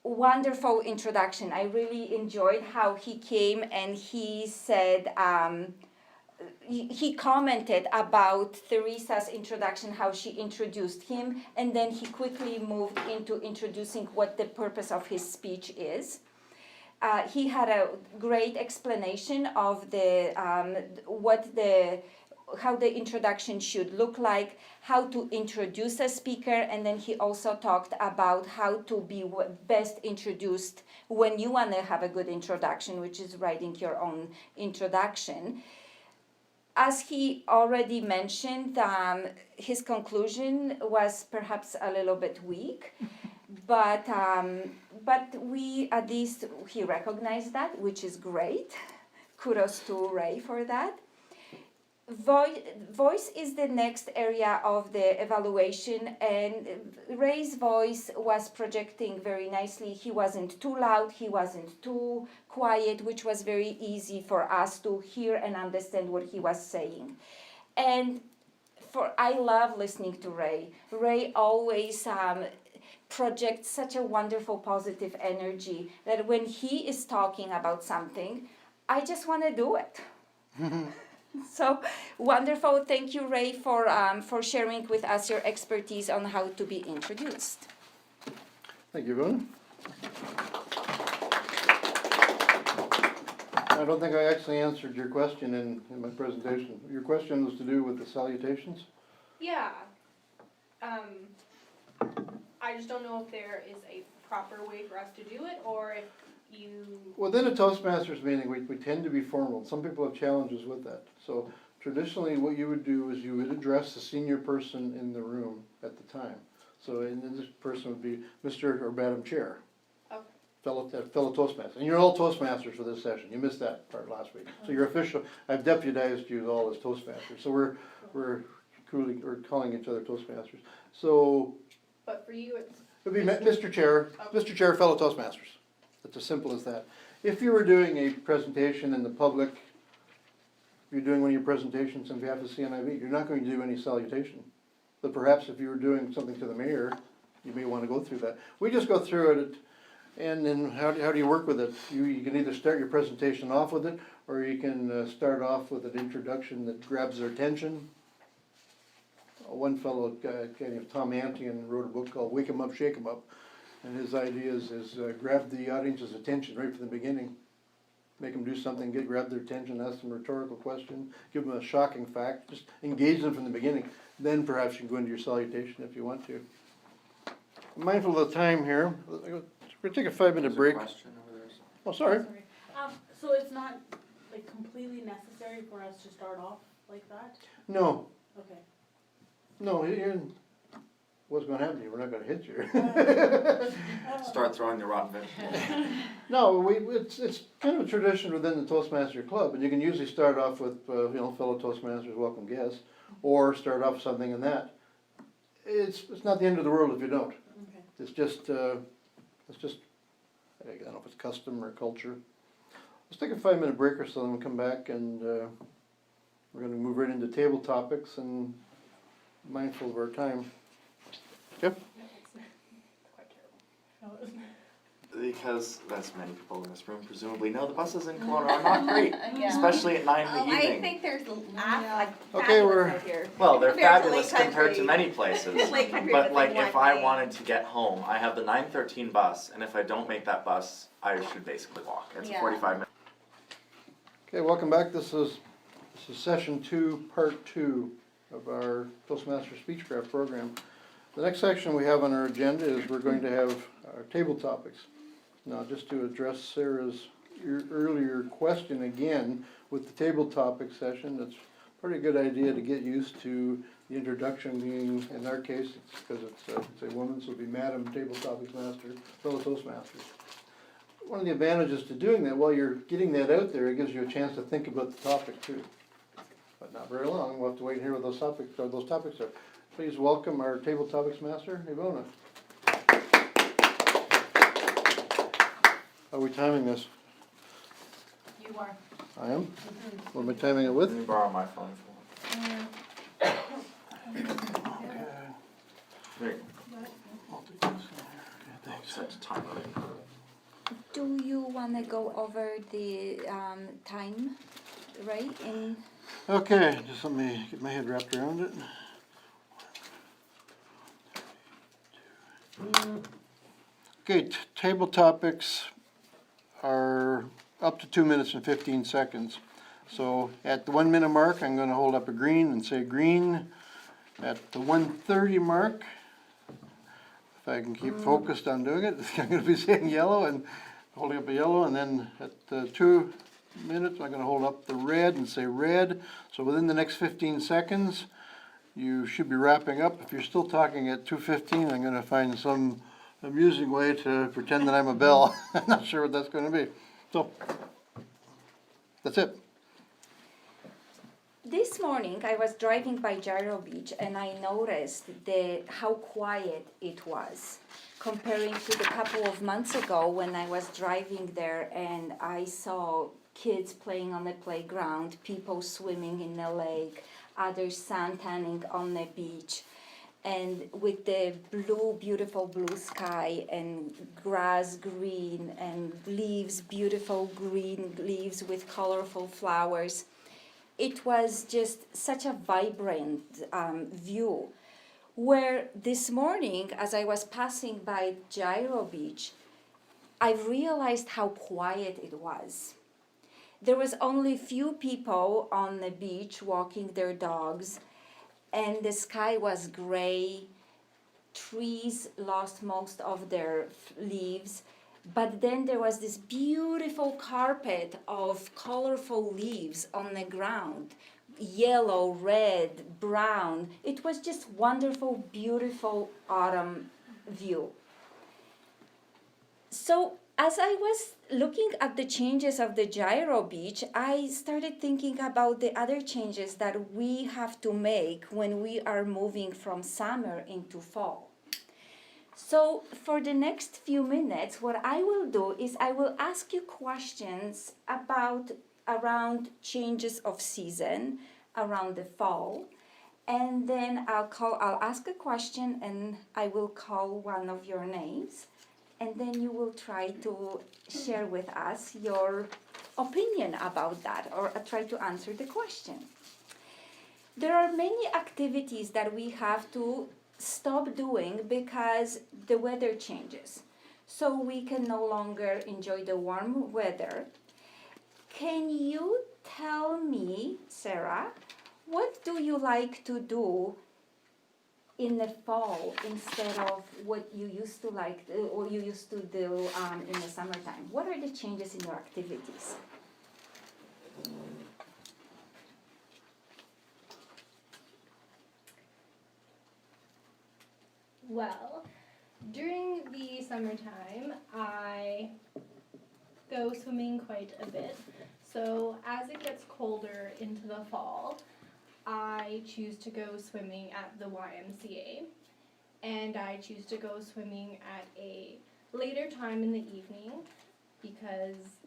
wonderful introduction. I really enjoyed how he came and he said, he commented about Theresa's introduction, how she introduced him, and then he quickly moved into introducing what the purpose of his speech is. He had a great explanation of the how the introduction should look like, how to introduce a speaker, and then he also talked about how to be best introduced when you want to have a good introduction, which is writing your own introduction. As he already mentioned, his conclusion was perhaps a little bit weak, but we, at least he recognized that, which is great. Kudos to Ray for that. Voice is the next area of the evaluation, and Ray's voice was projecting very nicely. He wasn't too loud, he wasn't too quiet, which was very easy for us to hear and understand what he was saying. And I love listening to Ray. Ray always projects such a wonderful positive energy that when he is talking about something, I just want to do it. So wonderful. Thank you, Ray, for sharing with us your expertise on how to be introduced. Thank you, Ivona. I don't think I actually answered your question in my presentation. Your question was to do with the salutations? Yeah. I just don't know if there is a proper way for us to do it, or if you... Within a Toastmasters meeting, we tend to be formal. Some people have challenges with that. So traditionally, what you would do is you would address the senior person in the room at the time. So and then this person would be Mr. or Madam Chair. Okay. Fellow Toastmasters. And you're all Toastmasters for this session. You missed that part last week. So you're official. I've deputized you all as Toastmasters. So we're calling each other Toastmasters. So But for you, it's... it would be Mr. Chair, Mr. Chair, fellow Toastmasters. It's as simple as that. If you were doing a presentation in the public, if you're doing one of your presentations on behalf of CNIB, you're not going to do any salutation. But perhaps if you were doing something to the mayor, you may want to go through that. We just go through it, and then how do you work with it? You can either start your presentation off with it, or you can start off with an introduction that grabs their attention. One fellow, Tom Antian, wrote a book called Wake 'em Up, Shake 'em Up. And his idea is grab the audience's attention right from the beginning. Make them do something, grab their attention, ask them a rhetorical question, give them a shocking fact, just engage them from the beginning. Then perhaps you can go into your salutation if you want to. I'm mindful of the time here. We're going to take a 5-minute break. Question over there. Oh, sorry. So it's not like completely necessary for us to start off like that? No, Okay. no, what's going to happen to you? We're not going to hit you. Start throwing the rotten vegetables. No, it's kind of a tradition within the Toastmaster Club, and you can usually start off with fellow Toastmasters, welcome guests, or start off something in that. It's not the end of the world if you don't. Okay. It's just I don't know if it's custom or culture. Let's take a 5-minute break or so, and we'll come back, and we're going to move right into table topics and mindful of our time. Okay. Quite terrible. Because, as many people in this room presumably know, the buses in Kelowna are not great, especially at 9 in the I evening. think there's Okay, fabulous we're- out here. Well, they're Compared to fabulous Lake compared to Country. many places. Lake Country But was like, like if one I way. wanted to get home, I have the 9:13 bus, and if I don't make that bus, I should basically walk. It's a Yeah. 45-minute. Okay, welcome back. This is session 2, part 2 of our Toastmaster Speechcraft program. The next section we have on our agenda is we're going to have our table topics. Now, just to address Sarah's earlier question again, with the table topic session, it's a pretty good idea to get used to the introduction being, in our case, it's because it's a woman, so it'll be Madam Table Topics Master, fellow Toastmasters. One of the advantages to doing that, while you're getting that out there, it gives you a chance to think about the topic too. But not very long, we'll have to wait and hear what those topics are. Please welcome our Table Topics Master, Ivona. How are we timing this? You are. I am? What am I timing it with? Let me borrow my phone There you go. Set the timer. Do you want to go over the time, right? Okay, just let me get my head wrapped around it. Okay, table topics are up to 2 minutes and 15 seconds. So at the 1 minute mark, I'm gonna hold up a green and say green. At the 1:30 mark, if I can keep focused on doing it, I'm gonna be saying yellow and holding up a yellow, and then at the 2 minutes, I'm gonna hold up the red and say red. So within the next 15 seconds, you should be wrapping up. If you're still talking at 2:15, I'm gonna find some amusing way to pretend that I'm a bell. I'm not sure what that's gonna be. So, that's it. This morning I was driving by Gyro Beach and I noticed how quiet it was comparing to the couple of months ago when I was driving there and I saw kids playing on the playground, people swimming in the lake, others suntanning on the beach. And with the beautiful blue sky and grass green and leaves, beautiful green leaves with colorful flowers. It was just such a vibrant view. Where this morning, as I was passing by Gyro Beach, I realized how quiet it was. There was only few people on the beach walking their dogs, and the sky was gray. Trees lost most of their leaves. But then there was this beautiful carpet of colorful leaves on the ground, yellow, red, brown. It was just wonderful, beautiful autumn view. So as I was looking at the changes of the Gyro Beach, I started thinking about the other changes that we have to make when we are moving from summer into fall. So for the next few minutes, what I will do is I will ask you questions around changes of season, around the fall, and then I'll ask a question and I will call one of your names, and then you will try to share with us your opinion about that or try to answer the question. There are many activities that we have to stop doing because the weather changes. So we can no longer enjoy the warm weather. Can you tell me, Sarah, what do you like to do in the fall instead of what you used to like or you used to do in the summertime? What are the changes in your activities? Well, during the summertime, I go swimming quite a bit. So as it gets colder into the fall, I choose to go swimming at the YMCA. And I choose to go swimming at a later time in the evening because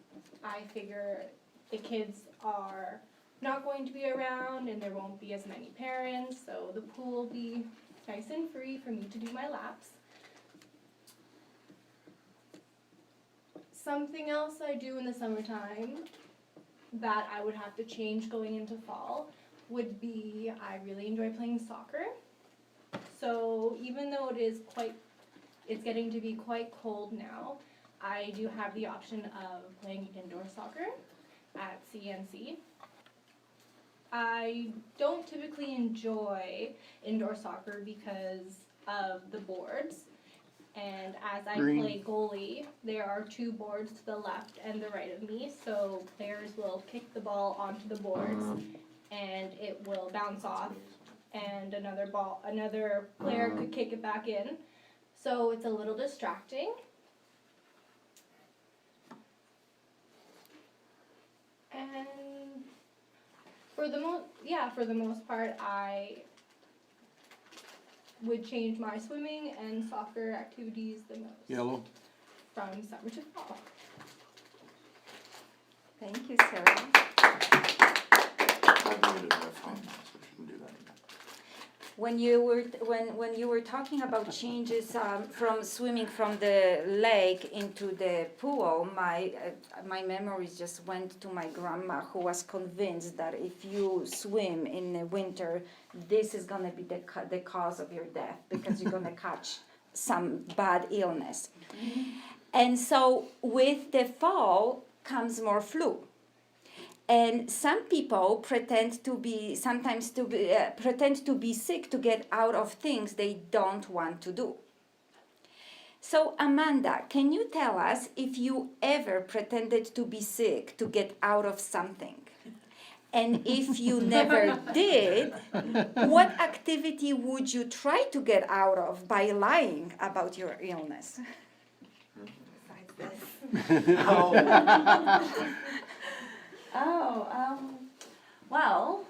I figure the kids are not going to be around and there won't be as many parents, so the pool will be nice and free for me to do my laps. Something else I do in the summertime that I would have to change going into fall would be I really enjoy playing soccer. So even though it's getting to be quite cold now, I do have the option of playing indoor soccer at CNC. I don't typically enjoy indoor soccer because of the boards. And as I play goalie, there are two boards to the left and the right of me, so players will kick the ball onto the boards and it will bounce off and another player could kick it back in. So it's a little distracting. And for the most part, I would change my swimming and soccer activities the most. Yellow. From summer to fall. Thank you, Sarah. I muted my phone. can do that. When you were talking about changes from swimming from the lake into the pool, my memories just went to my grandma, who was convinced that if you swim in the winter, this is gonna be the cause of your death, because you're gonna catch some bad illness. And so with the fall comes more flu. And some people pretend to be sick to get out of things they don't want to do. So Amanda, can you tell us if you ever pretended to be sick to get out of something? And if you never did, what activity would you try to get out of by lying about your illness? Besides this. Well,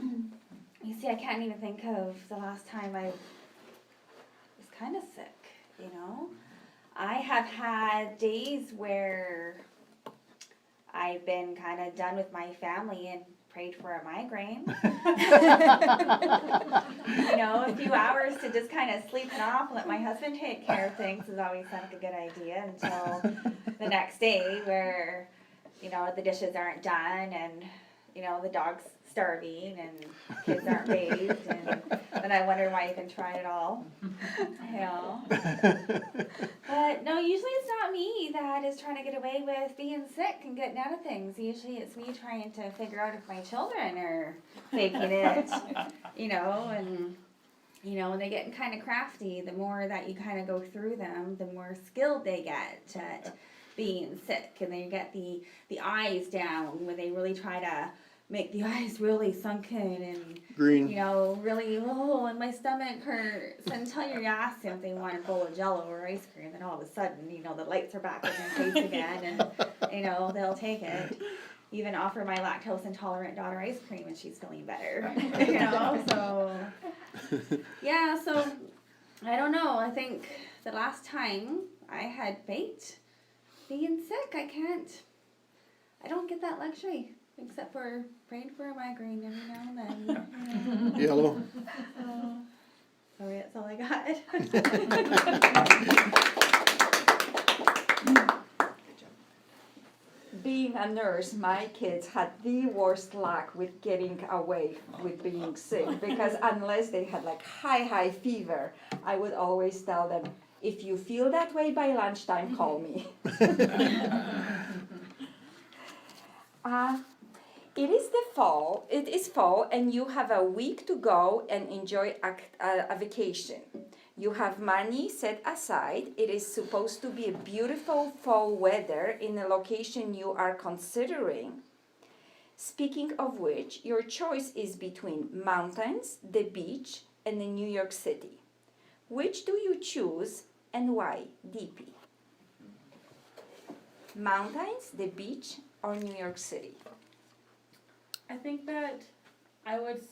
you see, I can't even think of the last time I was kind of sick, you know? I have had days where I've been kind of done with my family and prayed for a migraine. You know, a few hours to just kind of sleep it off, let my husband take care of things is always like a good idea, until the next day where, you know, the dishes aren't done and, you know, the dog's starving and kids aren't bathed, and then I wonder why I even tried it all. You know. But no, usually it's not me that is trying to get away with being sick and getting out of things. Usually it's me trying to figure out if my children are faking it, you know, and you know, when they get kind of crafty, the more that you kind of go through them, the more skilled they get at being sick, and they get the eyes down when they really try to make the eyes really sunken and Green. you know, really, and my stomach hurts, until you ask them if they want a bowl of Jello or ice cream, and all of a sudden, you know, the lights are back in their face again, and you know, they'll take it. Even offer my lactose intolerant daughter ice cream and she's feeling better. You know, so yeah, so I don't know. I think the last time I had faked being sick, I don't get that luxury, except for praying for a migraine every now and then. You know. Yellow. Sorry, that's all I got. Being a nurse, my kids had the worst luck with getting away with being sick, because unless they had like high fever, I would always tell them, if you feel that way by lunchtime, call me. It is fall, and you have a week to go and enjoy a vacation. You have money set aside. It is supposed to be a beautiful fall weather in a location you are considering. Speaking of which, your choice is between mountains, the beach, and the New York City. Which do you choose and why, DP? Mountains, the beach, or New York City? I think that I would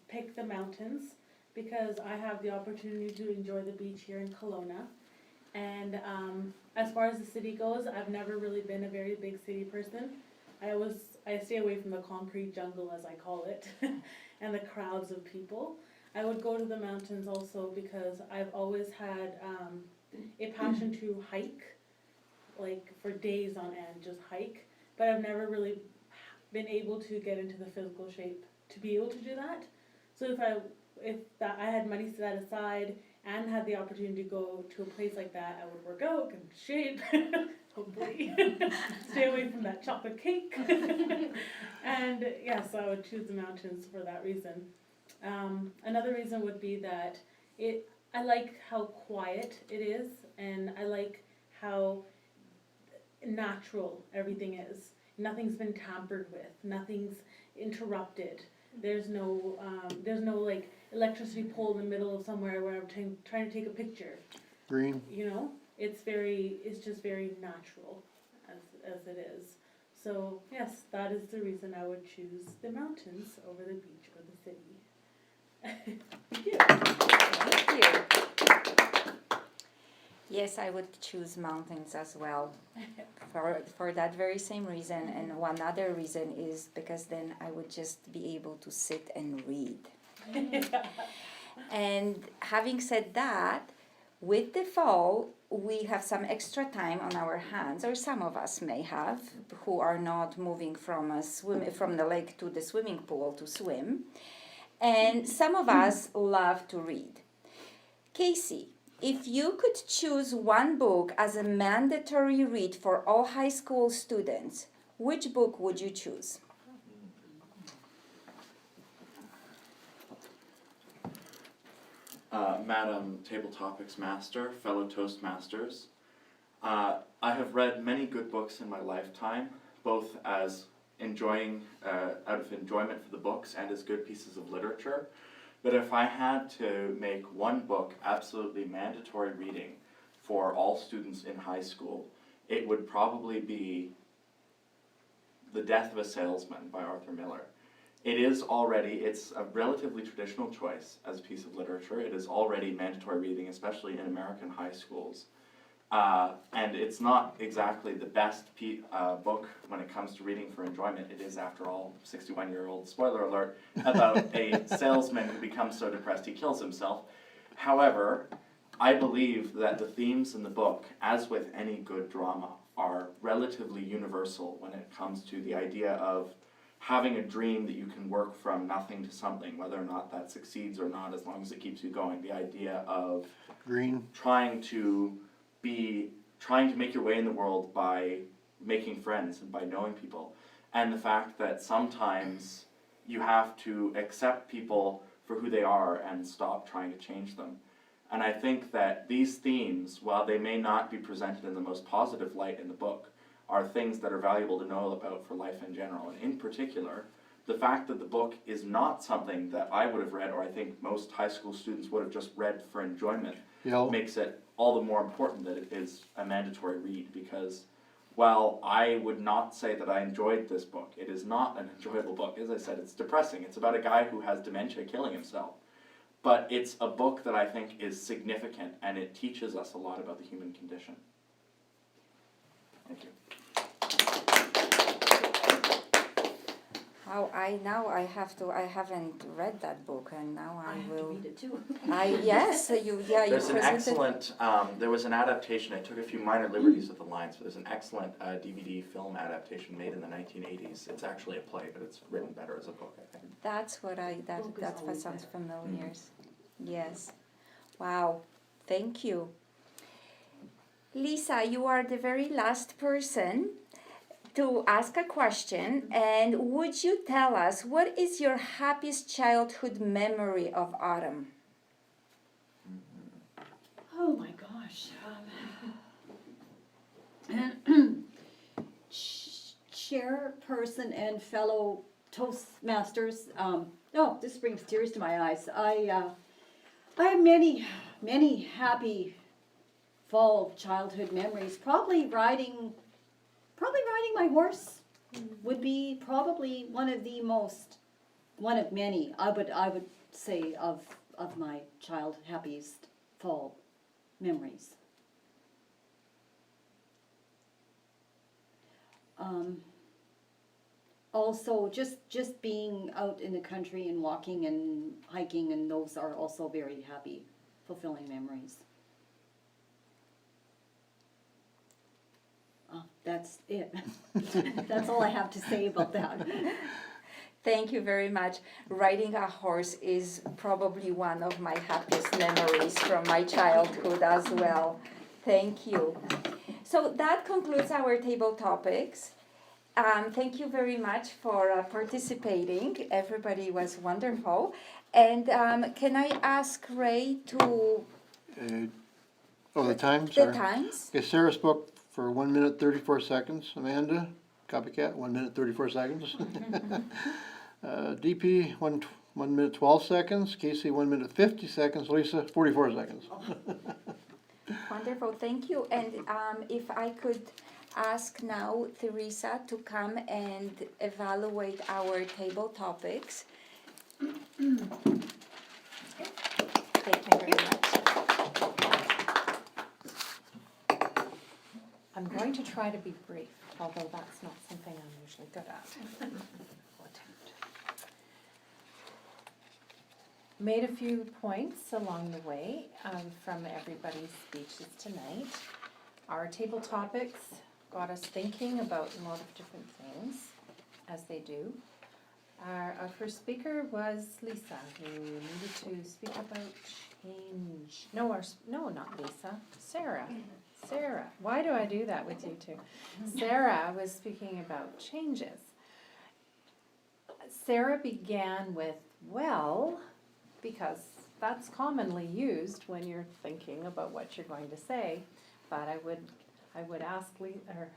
pick the mountains, because I have the opportunity to enjoy the beach here in Kelowna. And as far as the city goes, I've never really been a very big city person. I stay away from the concrete jungle, as I call it, and the crowds of people. I would go to the mountains also because I've always had a passion to hike, like for days on end, just hike. But I've never really been able to get into the physical shape to be able to do that. So if I had money set aside and had the opportunity to go to a place like that, I would work out, get into shape, hopefully stay away from that chocolate cake. And yes, I would choose the mountains for that reason. Another reason would be that I like how quiet it is, and I like how natural everything is. Nothing's been tampered with, nothing's interrupted. There's no like electricity pole in the middle of somewhere where I'm trying to take a picture. Green. You know, it's just very natural as it is. So yes, that is the reason I would choose the mountains over the beach or the city. Thank you. Thank you. Yes, I would choose mountains as well, for that very same reason. And one other reason is because then I would just be able to sit and read. And having said that, with the fall, we have some extra time on our hands, or some of us may have, who are not moving from from the lake to the swimming pool to swim. And some of us love to read. Casey, if you could choose one book as a mandatory read for all high school students, which book would you choose? Madam Table Topics Master, fellow Toastmasters, I have read many good books in my lifetime, both as out of enjoyment for the books and as good pieces of literature. But if I had to make one book absolutely mandatory reading for all students in high school, it would probably be The Death of a Salesman by Arthur Miller. It's a relatively traditional choice as a piece of literature. It is already mandatory reading, especially in American high schools. And it's not exactly the best book when it comes to reading for enjoyment. It is, after all, 61-year-old, spoiler alert, about a salesman who becomes so depressed he kills himself. However, I believe that the themes in the book, as with any good drama, are relatively universal when it comes to the idea of having a dream that you can work from nothing to something, whether or not that succeeds or not, as long as it keeps you going. The idea of trying to make your way in the world by making friends and by knowing people. And the fact that sometimes you have to accept people for who they are and stop trying to change them. And I think that these themes, while they may not be presented in the most positive light in the book, are things that are valuable to know about for life in general. And in particular, the fact that the book is not something that I would have read, or I think most high school students would have just read for enjoyment, makes it all the more important that it is a mandatory read. Because while I would not say that I enjoyed this book, it is not an enjoyable book. As I said, it's depressing. It's about a guy who has dementia killing himself. But it's a book that I think is significant, and it teaches us a lot about the human condition. Thank you. I haven't read that book, and now I will. Read it too. There's an excellent, there was an adaptation, I took a few minor liberties with the lines, but there's an excellent DVD film adaptation made in the 1980s. It's actually a play, but it's written better as a book, I think. That's what sounds familiar. Yes. Wow. Thank you. Lisa, you are the very last person to ask a question, and would you tell us what is your happiest childhood memory of autumn? Oh my gosh. Chairperson and fellow Toastmasters, this brings tears to my eyes. I have many happy fall childhood memories. Probably riding my horse would be probably one of many, I would say, of my happiest fall memories. Also, just being out in the country and walking and hiking, and those are also very happy, fulfilling memories. That's it. That's all I have to say about that. Thank you very much. Riding a horse is probably one of my happiest memories from my childhood as well. Thank you. So that concludes our table topics. Thank you very much for participating. Everybody was wonderful. And can I ask Ray to... The times? The times? Okay, Sarah spoke for 1 minute 34 seconds. Amanda, copycat, 1 minute 34 seconds. DP, 1 minute 12 seconds. Casey, 1 minute 50 seconds. Lisa, 44 seconds. Wonderful, thank you. And if I could ask now Teresa to come and evaluate our table topics. Thank you very much. I'm going to try to be brief, although that's not something I'm usually good at. I'll attempt. made a few points along the way from everybody's speeches tonight. Our table topics got us thinking about a lot of different things, as they do. Our first speaker was Lisa, who needed to speak about change. No, not Lisa. Sarah. Sarah. Why do I do that with you two? Sarah was speaking about changes. Sarah began with, well, because that's commonly used when you're thinking about what you're going to say. But I would ask there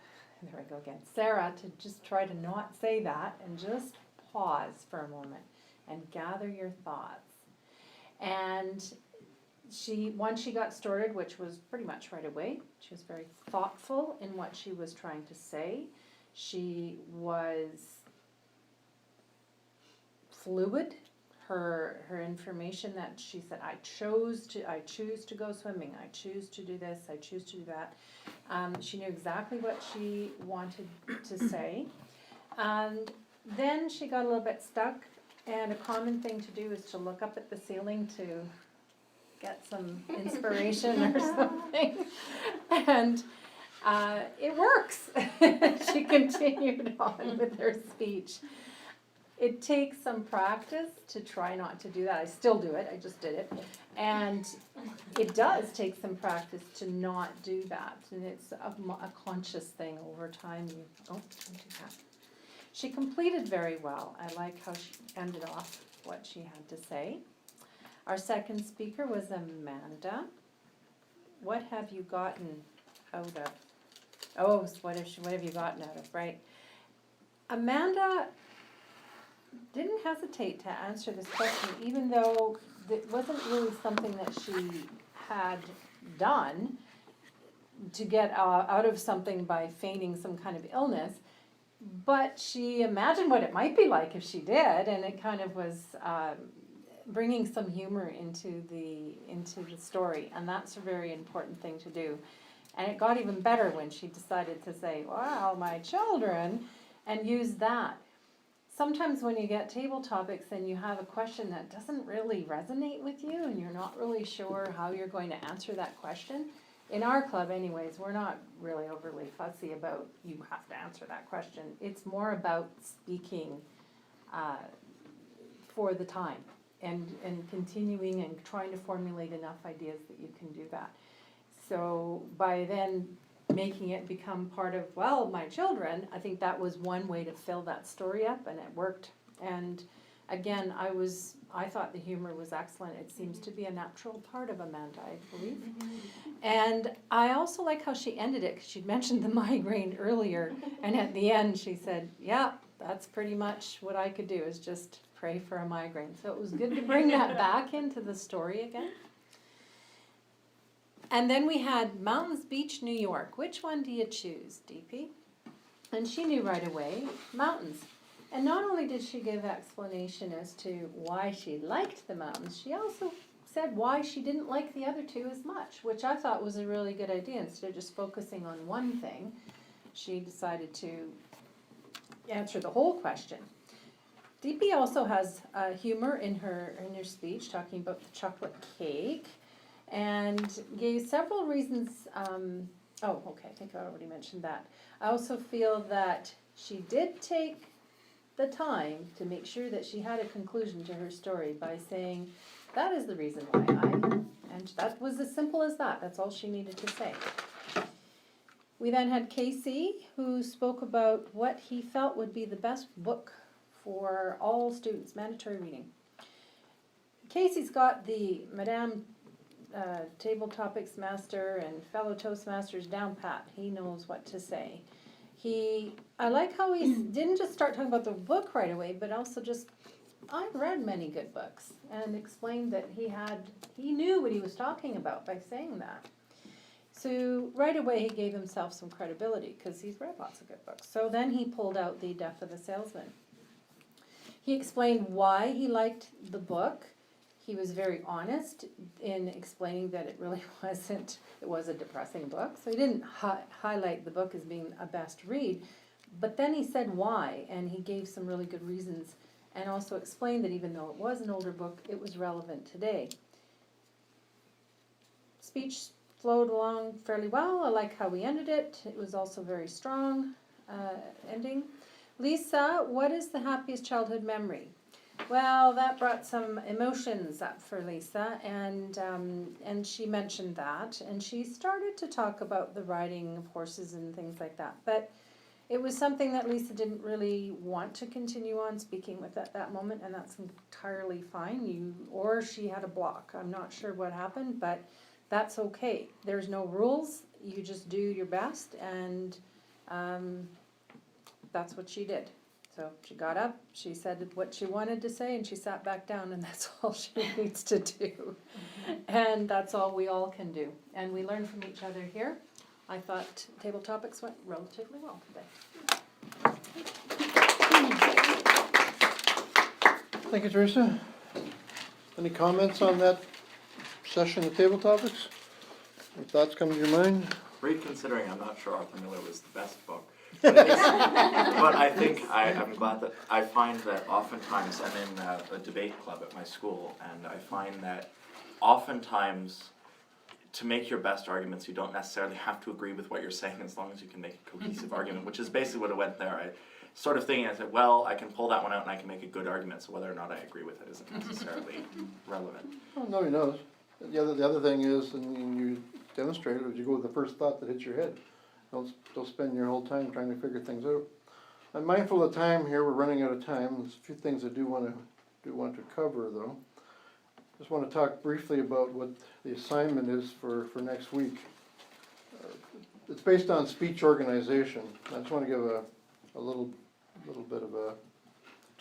I go again, Sarah, to just try to not say that and just pause for a moment and gather your thoughts. And once she got started, which was pretty much right away, she was very thoughtful in what she was trying to say. She was fluid. Her information that she said, I choose to go swimming, I choose to do this, I choose to do that. She knew exactly what she wanted to say. And then she got a little bit stuck, and a common thing to do is to look up at the ceiling to get some inspiration or something. And it works. She continued on with her speech. It takes some practice to try not to do that. I still do it, I just did it. And it does take some practice to not do that. And it's a conscious thing over time. Don't do that. She completed very well. I like how she ended off what she had to say. Our second speaker was Amanda. What have you gotten out of? Oh, what have you gotten out of, right? Amanda didn't hesitate to answer this question, even though it wasn't really something that she had done to get out of something by feigning some kind of illness. But she imagined what it might be like if she did, and it kind of was bringing some humor into the story, and that's a very important thing to do. And it got even better when she decided to say, wow, my children, and use that. Sometimes when you get table topics and you have a question that doesn't really resonate with you and you're not really sure how you're going to answer that question, in our club anyways, we're not really overly fussy about you have to answer that question. It's more about speaking for the time and continuing and trying to formulate enough ideas that you can do that. So by then making it become part of, well, my children, I think that was one way to fill that story up, and it worked. And again, I thought the humor was excellent. It seems to be a natural part of Amanda, I believe. And I also like how she ended it, because she'd mentioned the migraine earlier, and at the end she said, yeah, that's pretty much what I could do, is just pray for a migraine. So it was good to bring that back into the story again. And then we had Mountains Beach, New York. Which one do you choose, DP? And she knew right away, mountains. And not only did she give explanation as to why she liked the mountains, she also said why she didn't like the other two as much, which I thought was a really good idea. Instead of just focusing on one thing, she decided to answer the whole question. DP also has humor in her speech, talking about the chocolate cake, and gave several reasons. I think I already mentioned that. I also feel that she did take the time to make sure that she had a conclusion to her story by saying, that is the reason why and that was as simple as that. That's all she needed to say. We then had Casey, who spoke about what he felt would be the best book for all students, mandatory reading. Casey's got the Madame Table Topics Master and fellow Toastmasters down pat. He knows what to say. I like how he didn't just start talking about the book right away, but also just, I've read many good books, and explained that he knew what he was talking about by saying that. So right away he gave himself some credibility, because he's read lots of good books. So then he pulled out the Death of the Salesman. He explained why he liked the book. He was very honest in explaining that it really wasn't, it was a depressing book. So he didn't highlight the book as being a best read, but then he said why, and he gave some really good reasons. and also explained that even though it was an older book, it was relevant today. Speech flowed along fairly well. I like how we ended it. It was also very strong ending. Lisa, what is the happiest childhood memory? Well, that brought some emotions up for Lisa, and she mentioned that, and she started to talk about the riding of horses and things like that. But it was something that Lisa didn't really want to continue on speaking with at that moment, and that's entirely fine. Or she had a block. I'm not sure what happened, but that's okay. There's no rules. You just do your best, and that's what she did. So she got up, she said what she wanted to say, and she sat back down, and that's all she needs to do. And that's all we all can do. And we learn from each other here. I thought table topics went relatively well today. Thank you, Teresa. Any comments on that session of table topics? Any thoughts come to your mind? Reconsidering, I'm not sure Arthur Miller was the best book. But I think I'm glad that I find that oftentimes I'm in a debate club at my school, and I find that oftentimes to make your best arguments, you don't necessarily have to agree with what you're saying as long as you can make a cohesive argument, which is basically what it went there. I sort of thinking, I said, well, I can pull that one out and I can make a good argument, so whether or not I agree with it isn't necessarily relevant. Oh, nobody knows. The other thing is, and you demonstrate it, is you go with the first thought that hits your head. Don't spend your whole time trying to figure things out. I'm mindful of time here. We're running out of time. There's a few things I do want to cover, though. Just want to talk briefly about what the assignment is for next week. It's based on speech organization. I just want to give a little bit of a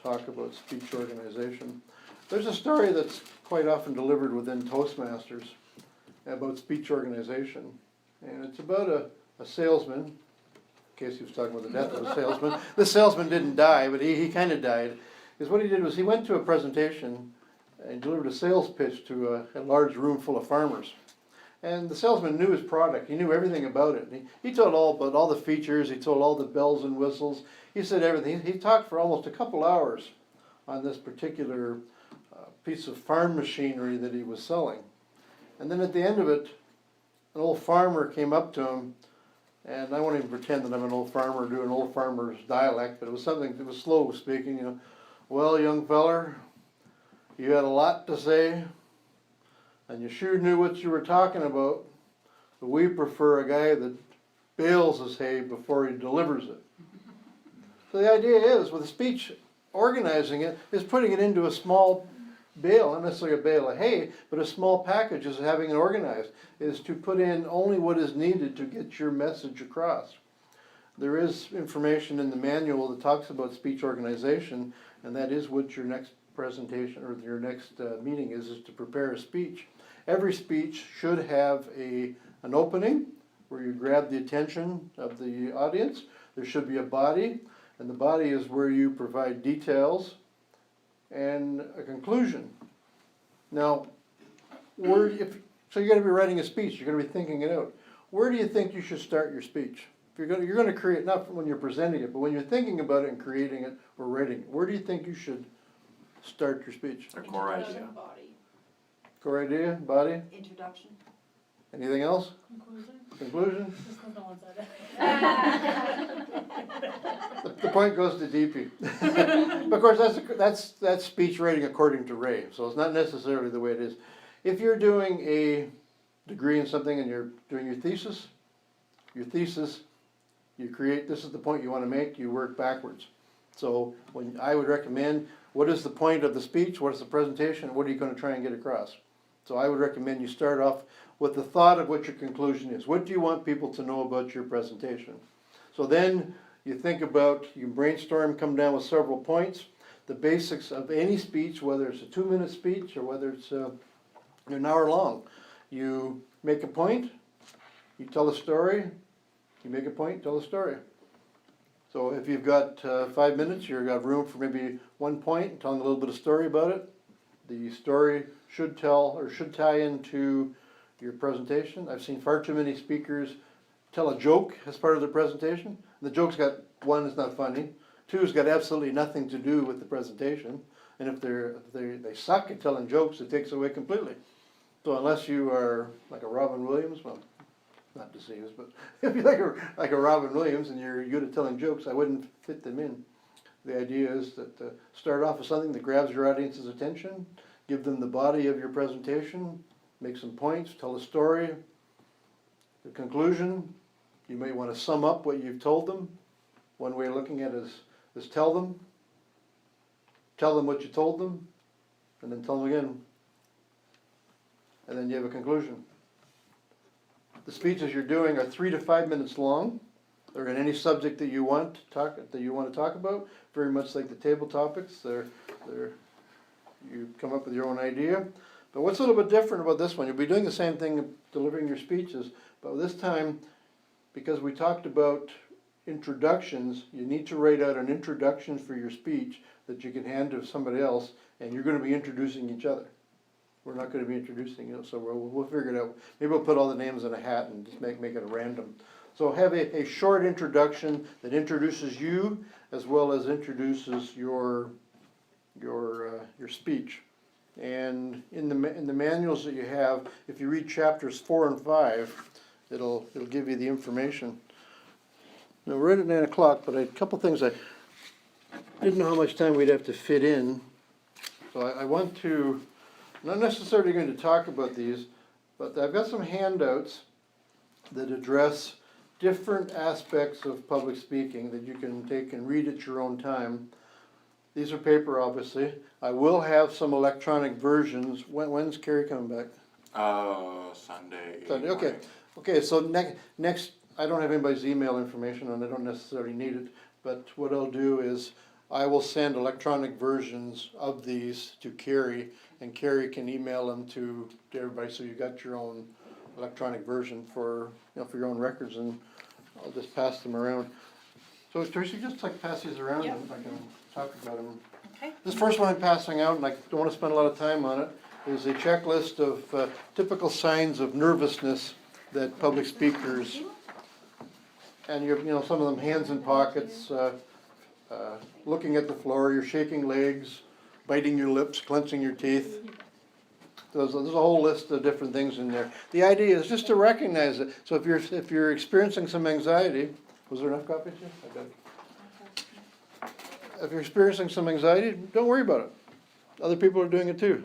talk about speech organization. There's a story that's quite often delivered within Toastmasters about speech organization, and it's about a salesman. In case he was talking about the death of a salesman. The salesman didn't die, but he kind of died. Because what he did was he went to a presentation and delivered a sales pitch to a large room full of farmers. And the salesman knew his product. He knew everything about it. He told about all the features. He told all the bells and whistles. He said everything. He talked for almost a couple hours on this particular piece of farm machinery that he was selling. And then at the end of it, an old farmer came up to him, and I won't even pretend that I'm an old farmer or do an old farmer's dialect, but it was something that was slow speaking, you know. Well, young feller, you had a lot to say, and you sure knew what you were talking about, but we prefer a guy that bales his hay before he delivers it. So the idea is, with a speech, organizing it is putting it into a small bale, not necessarily a bale of hay, but a small package is having it organized, is to put in only what is needed to get your message across. There is information in the manual that talks about speech organization, and that is what your next presentation or your next meeting is to prepare a speech. Every speech should have an opening where you grab the attention of the audience. There should be a body, and the body is where you provide details and a conclusion. Now, so you're going to be writing a speech, you're going to be thinking it out. Where do you think you should start your speech? If you're going to create, not when you're presenting it, but when you're thinking about it and creating it or writing it, where do you think you should start your speech? A core idea. Core idea, body? Introduction. Anything else? Conclusion? The point goes to DP. Of course, that's speech writing according to Ray, so it's not necessarily the way it is. If you're doing a degree in something and you're doing your thesis, you create, this is the point you want to make, you work backwards. So when I would recommend, what is the point of the speech, what is the presentation, what are you going to try and get across? So I would recommend you start off with the thought of what your conclusion is. What do you want people to know about your presentation? So then you think about, you brainstorm, come down with several points. The basics of any speech, whether it's a 2-minute speech or whether it's an hour long. You make a point, you tell a story, you make a point, tell a story. So if you've got 5 minutes, you've got room for maybe 1 point, telling a little bit of story about it. The story should tie into your presentation. I've seen far too many speakers tell a joke as part of their presentation. The joke's got, one, it's not funny, Two's got absolutely nothing to do with the presentation. And if they suck at telling jokes, it takes away completely. So unless you are like a Robin Williams, well, not deceased, but if you're like a Robin Williams and you're good at telling jokes, I wouldn't fit them in. The idea is that start off with something that grabs your audience's attention, give them the body of your presentation, make some points, tell a story. The conclusion, you may want to sum up what you've told them. One way of looking at it is tell them what you told them, and then tell them again. And then you have a conclusion. The speeches you're doing are 3 to 5 minutes long. They're in any subject that you want to talk about. Very much like the table topics. You come up with your own idea. But what's a little bit different about this one? You'll be doing the same thing, delivering your speeches, but this time, because we talked about introductions, you need to write out an introduction for your speech that you can hand to somebody else, and you're going to be introducing each other. We're not going to be introducing you, so we'll figure it out. Maybe we'll put all the names in a hat and just make it a random. So have a short introduction that introduces you as well as introduces your speech. And in the manuals that you have, if you read chapters 4 and 5, it'll give you the information. Now we're at 9 o'clock, but a couple things I didn't know how much time we'd have to fit in. So I want to, not necessarily going to talk about these, but I've got some handouts that address different aspects of public speaking that you can take and read at your own time. These are paper, obviously. I will have some electronic versions. When's Carrie coming back? Sunday. Sunday, okay. Okay, so next, I don't have anybody's email information and I don't necessarily need it, but what I'll do is I will send electronic versions of these to Carrie, and Carrie can email them to everybody, so you got your own electronic version for your own records, and I'll just pass them around. So Teresa, just like pass these around, Yep. and I can talk about them. Okay. This first one I'm passing out, and I don't want to spend a lot of time on it, is a checklist of typical signs of nervousness that public speakers, and some of them hands in pockets, looking at the floor, you're shaking legs, biting your lips, clenching your teeth. There's a whole list of different things in there. The idea is just to recognize it. So if you're experiencing some anxiety, was there enough copies here? I got it. If you're experiencing some anxiety, don't worry about it. Other people are doing it too.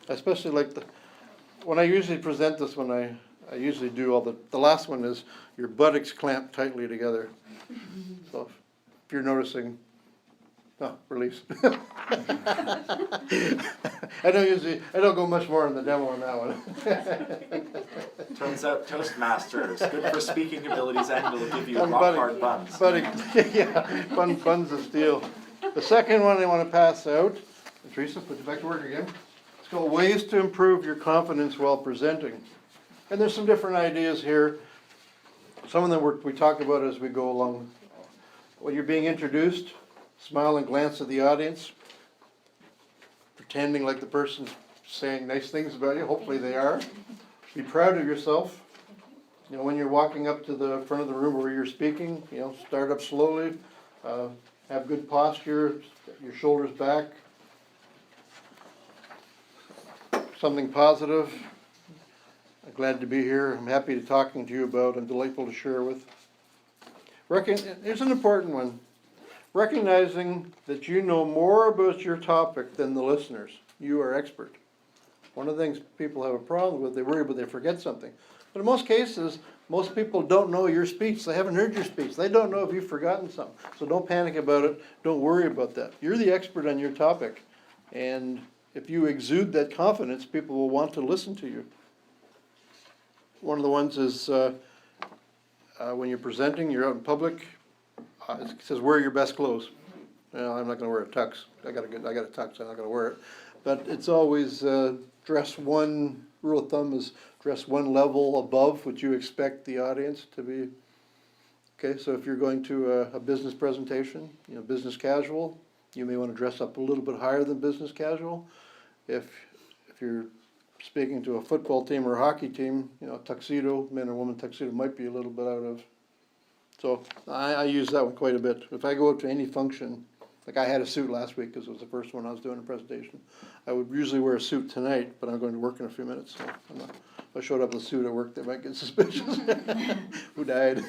Especially when I usually present this one, I usually do the last one is your buttocks clamped tightly together. So if you're noticing, release. I don't go much more in the demo on that one. Turns out Toastmasters, good for speaking abilities, and it'll give you And rock hard buns. Yeah, buns of steel. The second one I want to pass out, Teresa, put you back to work again. It's called Ways to Improve Your Confidence While Presenting. And there's some different ideas here. Some of them we talk about as we go along. When you're being introduced, smile and glance at the audience, pretending like the person's saying nice things about you. Hopefully they are. Be proud of yourself. When you're walking up to the front of the room where you're speaking, start up slowly. Have good posture, your shoulders back. Something positive. I'm glad to be here. I'm happy to talking to you about and delightful to share with. Here's an important one. Recognizing that you know more about your topic than the listeners. You are expert. One of the things people have a problem with, they worry about they forget something. But in most cases, most people don't know your speech. They haven't heard your speech. They don't know if you've forgotten something. So don't panic about it. Don't worry about that. You're the expert on your topic. And if you exude that confidence, people will want to listen to you. One of the ones is when you're presenting, you're out in public, it says wear your best clothes. I'm not going to wear a tux. I got a tux. I'm not going to wear it. But it's always dress one. Rule of thumb is dress one level above what you expect the audience to be. Okay, so if you're going to a business presentation, business casual, you may want to dress up a little bit higher than business casual. If you're speaking to a football team or a hockey team, tuxedo, man or woman tuxedo might be a little bit So I use that one quite a bit. If I go out to any function, like I had a suit last week because it was the first one I was doing a presentation. I would usually wear a suit tonight, but I'm going to work in a few minutes, so I'm not, if I showed up with a suit at work, they might get suspicious. Who died?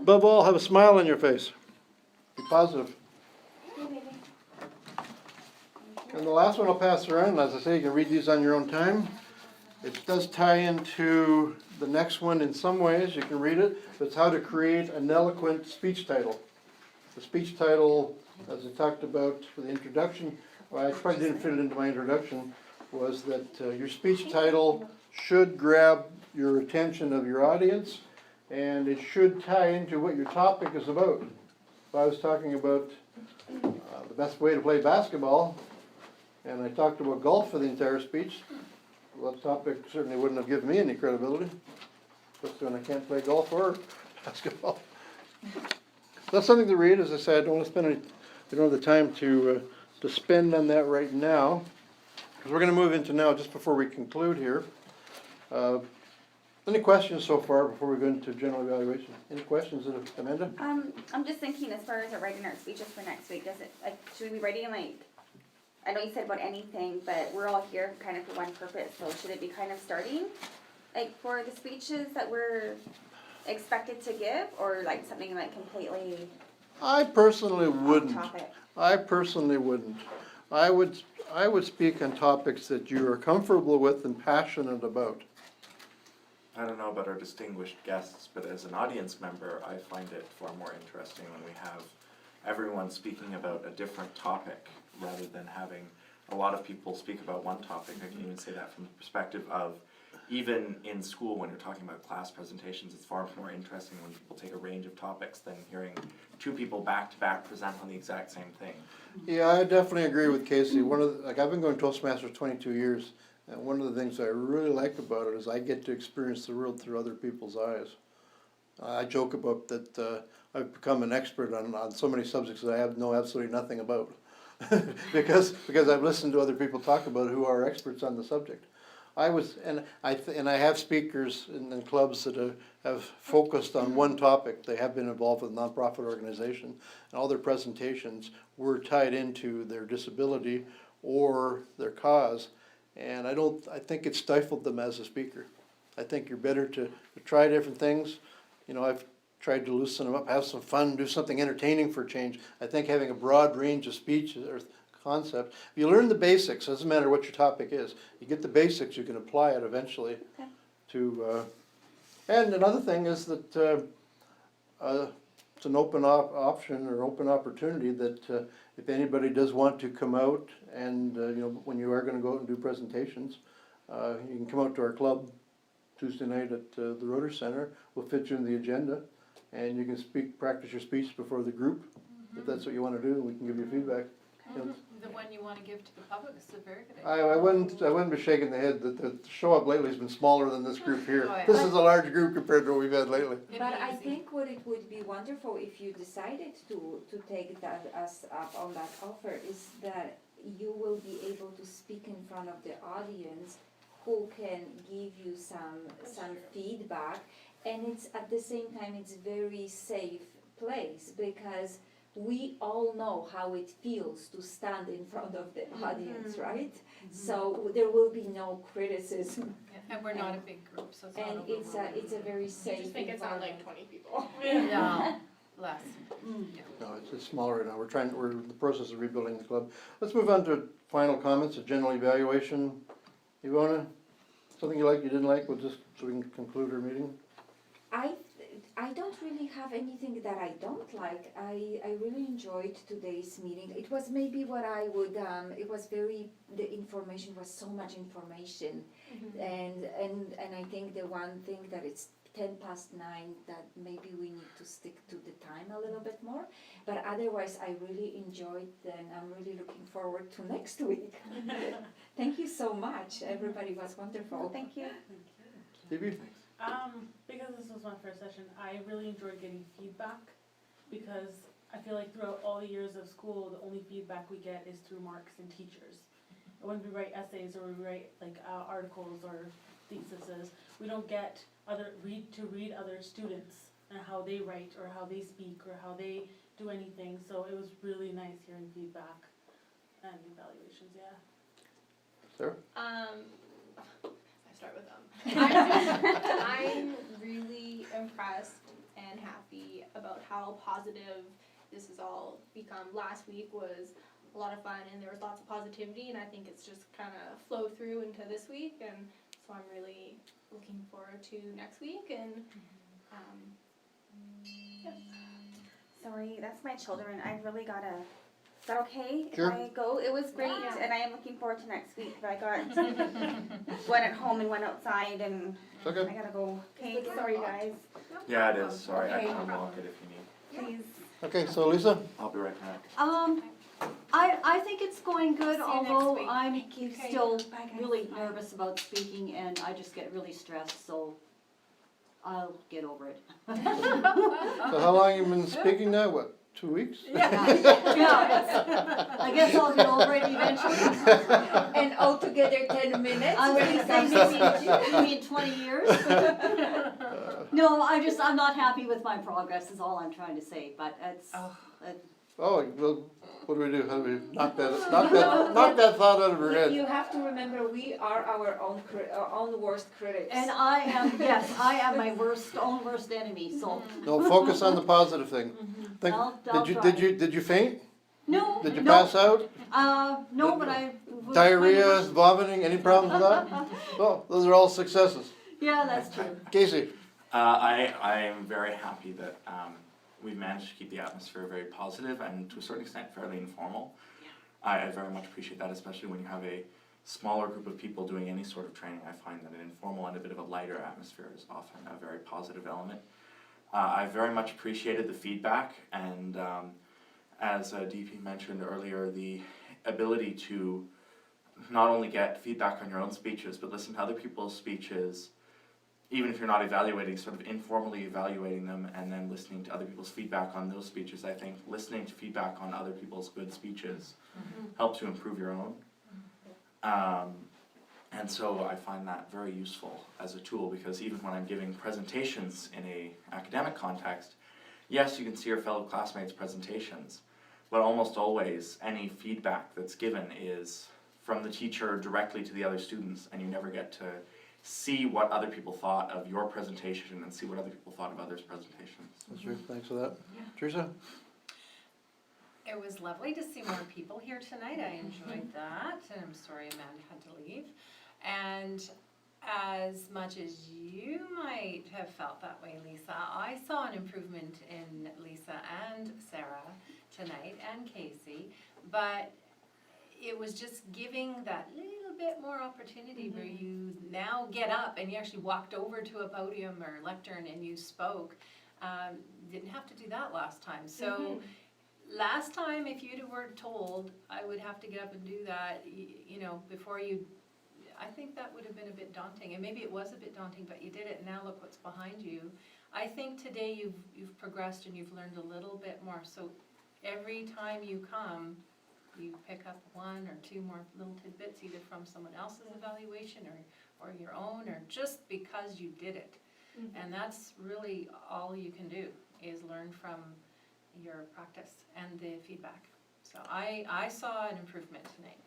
Above all, have a smile on your face. Be positive. And the last one I'll pass around, and as I say, you can read these on your own time. It does tie into the next one in some ways, you can read it. It's how to create an eloquent speech title. The speech title, as I talked about for the introduction, well, I probably didn't fit it into my introduction, was that your speech title should grab your attention of your audience, and it should tie into what your topic is about. If I was talking about the best way to play basketball, and I talked about golf for the entire speech, well, that topic certainly wouldn't have given me any credibility, especially when I can't play golf or basketball. That's something to read. As I said, I don't want to spend any, we don't have the time to spend on that right now, because we're going to move into now, just before we conclude here. Any questions so far before we go into general evaluation? Any questions, Amanda? I'm just thinking as far as writing our speeches for next week, does it, like, should we be writing like, I know you said about anything, but we're all here kind of for one purpose, so should it be kind of starting, like, for the speeches that we're expected to give, or like something like completely I personally off wouldn't. topic? I personally wouldn't. I would speak on topics that you are comfortable with and passionate about. I don't know about our distinguished guests, but as an audience member, I find it far more interesting when we have everyone speaking about a different topic rather than having a lot of people speak about one topic. I can even say that from the perspective of, even in school when you're talking about class presentations, it's far more interesting when people take a range of topics than hearing two people back to back present on the exact same thing. Yeah, I definitely agree with Casey. I've been going Toastmasters 22 years, and one of the things I really like about it is I get to experience the world through other people's eyes. I joke about that I've become an expert on so many subjects that I know absolutely nothing about. because I've listened to other people talk about it who are experts on the subject. I have speakers in clubs that have focused on one topic. They have been involved with a nonprofit organization, and all their presentations were tied into their disability or their cause. And I think it stifled them as a speaker. I think you're better to try different things. You know, I've tried to loosen them up, have some fun, do something entertaining for a change. I think having a broad range of speech or concept, if you learn the basics, doesn't matter what your topic is, you get the basics, you can apply it eventually. Okay. And another thing is that it's an open option or open opportunity that if anybody does want to come out and, when you are going to go out and do presentations, you can come out to our club Tuesday night at the Rotary Center. We'll fit you in the agenda, and you can practice your speech before the group, if that's what you want to do, and we can give you feedback. You know, The one you want to give to the public is a very good I wouldn't be shaking the head that the show up lately has been smaller than this group here. Oh, yeah. This is a large group compared to what we've had lately. But I think what it would be wonderful if you decided to take that us up on that offer is that you will be able to speak in front of the audience who can give you some feedback, and it's at the same time it's very safe place because we all know how it feels to stand in front of the audience, right? So there will be no criticism, And we're not a big group, so it's not and it's a very safe Just make it sound like environment. 20 people. No, less. No, it's smaller right now. We're in the process of rebuilding the club. Let's move on to final comments, a general evaluation. Ivona, something you liked, you didn't like, so we can conclude our meeting? I don't really have anything that I don't like. I really enjoyed today's meeting. It was maybe what I would, the information was so much information. And I think the one thing that it's 9:10, that maybe we need to stick to the time a little bit more. But otherwise, I really enjoyed and I'm really looking forward to next week. Thank you so much. Everybody was wonderful. Thank you. Phoebe? Because this was my first session, I really enjoyed getting feedback because I feel like throughout all the years of school, the only feedback we get is through marks and teachers. And when we write essays or we write articles or theses, we don't get read other students and how they write or how they speak or how they do anything. So it was really nice hearing feedback and evaluations, yeah. Sarah? I start with them. I'm really impressed and happy about how positive this has all become. Last week was a lot of fun and there was lots of positivity, and I think it's just kind of flowed through into this week, and so I'm really looking forward to next week. And yeah. Sorry, that's my children. I really gotta. Is that okay Sure. if I go? It was great, Yeah. and I am looking forward to next week. But I got one at home and one outside, and It's okay. I gotta go. Okay, sorry guys. Yeah, it is, sorry, I Okay. can unlock it if you need. Please. Okay, so Lisa? I'll be right back. I think it's going good, See you next although week. I'm you. still Bye, guys. really nervous about speaking and I just get really stressed, so I'll get over it. So how long you been speaking now? What, 2 weeks? Yeah, I guess I'll get over it eventually. And altogether 10 minutes. I was gonna say maybe 20 years. No, I'm not happy with my progress is all I'm trying to say, but it's, Oh, well, what do we do? How do we knock that thought out of her head? You have to remember, we are our own worst critics. and I am my own worst enemy, so. No, focus on the positive thing. Think, I'll try. did you faint? No, Did you no, pass out? no, but I. was Diarrhea, kind of- vomiting, any problems with that? Well, those are all successes. Yeah, that's true. Casey? I am very happy that we've managed to keep the atmosphere very positive and to a certain extent fairly informal. I very much appreciate that, especially when you have a smaller group of people doing any sort of training. I find that an informal and a bit of a lighter atmosphere is often a very positive element. I very much appreciated the feedback, and as DP mentioned earlier, the ability to not only get feedback on your own speeches, but listen to other people's speeches, even if you're not evaluating, sort of informally evaluating them and then listening to other people's feedback on those speeches. I think listening to feedback on other people's good speeches helps you improve your own. And so I find that very useful as a tool, because even when I'm giving presentations in a academic context, yes, you can see your fellow classmates' presentations, but almost always any feedback that's given is from the teacher directly to the other students, and you never get to see what other people thought of your presentation and see what other people thought of others' presentations. That's true, thanks for that. Teresa? It was lovely to see more people here tonight. I enjoyed that, and I'm sorry Amanda had to leave. And as much as you might have felt that way, Lisa, I saw an improvement in Lisa and Sarah tonight, and Casey, but it was just giving that little bit more opportunity where you now get up and you actually walked over to a podium or lectern and you spoke. Didn't have to do that last time. So last time, if you were told I would have to get up and do that, you know, before you, I think that would have been a bit daunting, and maybe it was a bit daunting, but you did it, and now look what's behind you. I think today you've progressed and you've learned a little bit more, so every time you come, you pick up one or two more little tidbits, either from someone else's evaluation or your own, or just because you did it. And that's really all you can do, is learn from your practice and the feedback. So I saw an improvement tonight.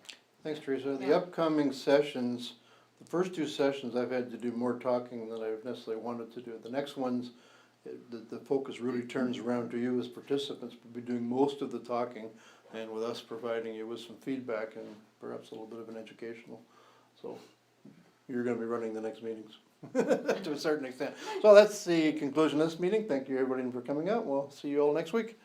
Thanks, Teresa. The Yeah. upcoming sessions, the first 2 sessions I've had to do more talking than I necessarily wanted to do. The next ones, the focus really turns around to you as participants. We'll be doing most of the talking, and with us providing you with some feedback and perhaps a little bit of an educational. So you're going to be running the next meetings to a certain extent. So that's the conclusion of this meeting. Thank you everybody for coming out. We'll see you all next week.